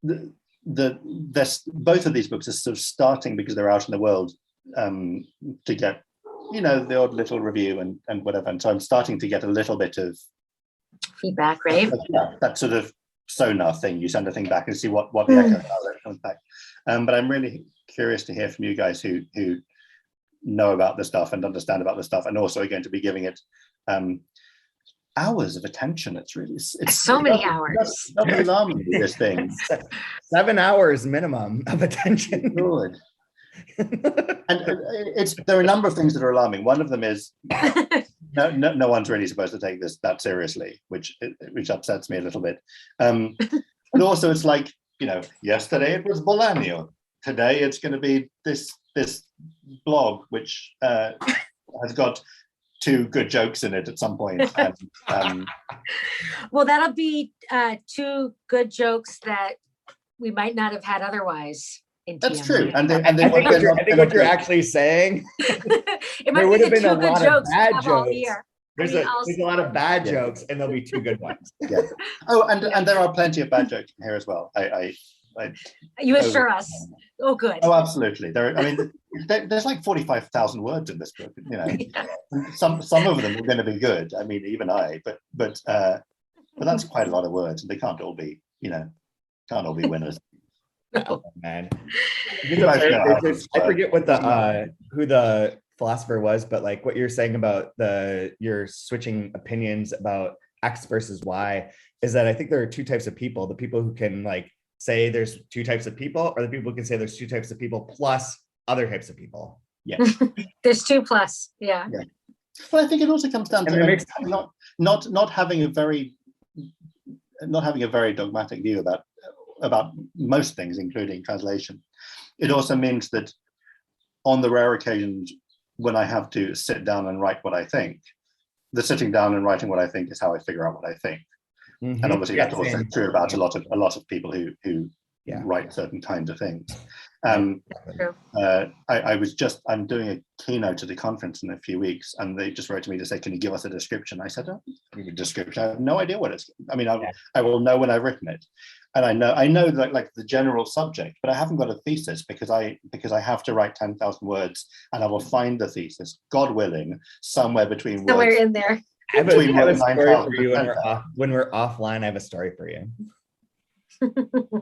mean, both of these books are sort of starting because they're out in the world to get, the odd little review and whatever. And so I'm starting to get a little bit of Feedback, right? that sort of sonar thing. You send a thing back and see what the echo comes back. But I'm really curious to hear from you guys who know about the stuff and understand about the stuff, and also are going to be giving it hours of attention. It's really it's So many hours. Not alarming, this thing. 7 hours minimum of attention. Good. And there are a number of things that are alarming. One of them is no one's really supposed to take this that seriously, which upsets me a little bit. But also it's like, yesterday it was Bolaño. Today it's going to be this blog, which has got 2 good jokes in it at some point. And, Well, that'll be 2 good jokes that we might not have had otherwise. In that's TMR. true. And I think what you're actually saying, It might there be would have the been a 2 good lot of jokes we bad have all jokes. year. there's a lot of bad jokes, and there'll be 2 good ones. Yeah. Oh, and there are plenty of bad jokes in here as well. You assure us. Oh, good. Oh, absolutely. There's like 45,000 words in this book. Some of them are going to be good. I mean, even I. But that's quite a lot of words, and they can't all be winners. Oh, man. I forget what who the philosopher was, but like what you're saying about your switching opinions about X versus Y is that I think there are 2 types of people: the people who can like say there's 2 types of people, or the people who can say there's 2 types of people plus other types of people. Yeah. There's 2 plus. Yeah. Well, I think it also comes down to not having a very dogmatic view about most things, including translation. It also means that on the rare occasions when I have to sit down and write what I think, the sitting down and writing what I think is how I figure out what I think. Mm-hmm. And obviously that's also true about a lot of people who write certain kinds of things. I'm doing a keynote at a conference in a few weeks, and they just wrote to me to say, can you give us a description? I said, a description. I have no idea what it's. I mean, I will know when I've written it, and I know that like the general subject, but I haven't got a thesis because I have to write 10,000 words, and I will find the thesis, God willing, somewhere between Somewhere words. in there. I have a story for you when we're offline. I have a story for you.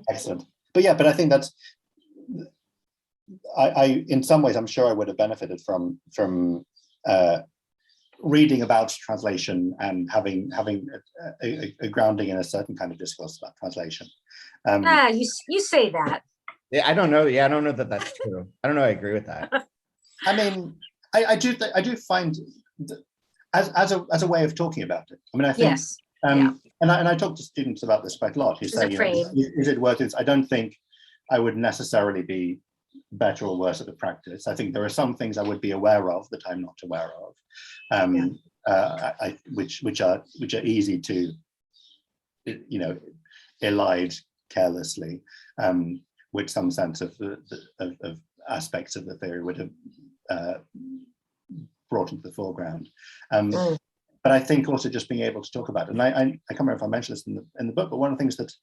Excellent. But I think that's. I in some ways I'm sure I would have benefited from reading about translation and having a grounding in a certain kind of discourse about translation. You say that. Yeah, I don't know. Yeah, I don't know that that's true. I don't know. I agree with that. I mean, I do find as a way of talking about it. I mean, I think. Yes. And I talk to students about this quite a lot. Who say, is it worth it? I don't think I would necessarily be better or worse at the practice. I think there are some things I would be aware of that I'm not aware of, which are easy to, elide carelessly, with some sense of aspects of the theory would have brought into the foreground. But I think also just being able to talk about it, and I can't remember if I mentioned this in the book, but one of the things that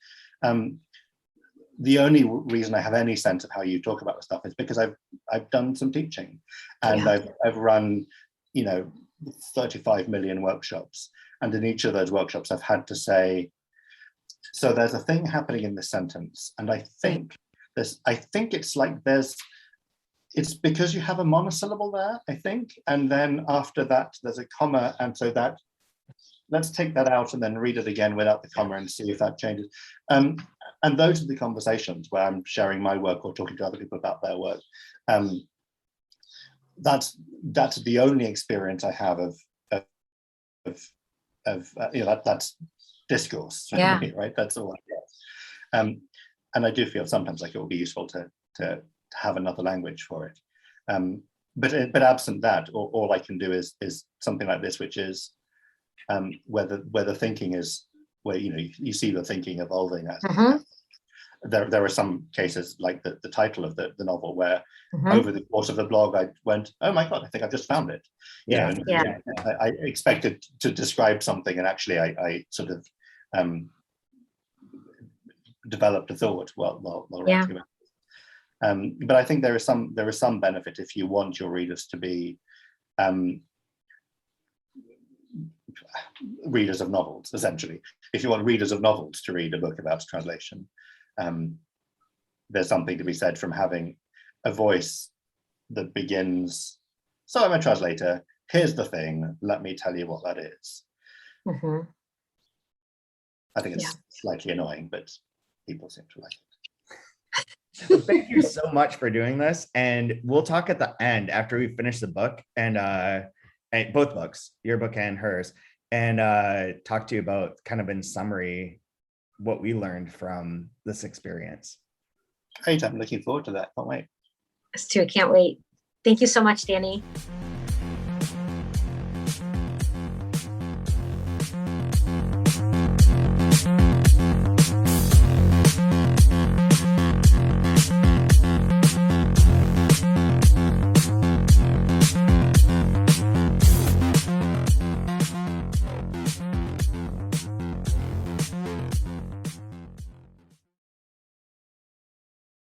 the only reason I have any sense of how you talk about the stuff is because I've done some teaching, and I've run 35 million workshops, and in each of those workshops I've had to say, so there's a thing happening in this sentence, and I think it's like it's because you have a monosyllable there, I think, and then after that there's a comma, and so that let's take that out and then read it again without the comma and see if that changes. And those are the conversations where I'm sharing my work or talking to other people about their work. That's the only experience I have of that's discourse. Yeah. Right. That's all I get. And I do feel sometimes like it would be useful to have another language for it. But absent that, all I can do is something like this, which is where the thinking is, where you see the thinking evolving. there are some cases like the title of the novel where Mhm. over the course of the blog I went, oh my God, I think I've just found it. You know, and Yeah. I expected to describe something, and actually I sort of developed a thought while Yeah. writing about it. But I think there is some benefit if you want your readers to be readers of novels, essentially. If you want readers of novels to read a book about translation, there's something to be said from having a voice that begins, so I'm a translator, here's the thing, let me tell you what that is. Mhm. I think it's slightly annoying, but people seem to like it. Well, thank you so much for doing this, and we'll talk at the end after we finish the book and both books, your book and hers, and talk to you about kind of in summary what we learned from this experience. Great, I'm looking forward to that. Can't wait. Us too. Can't wait. Thank you so much, Danny.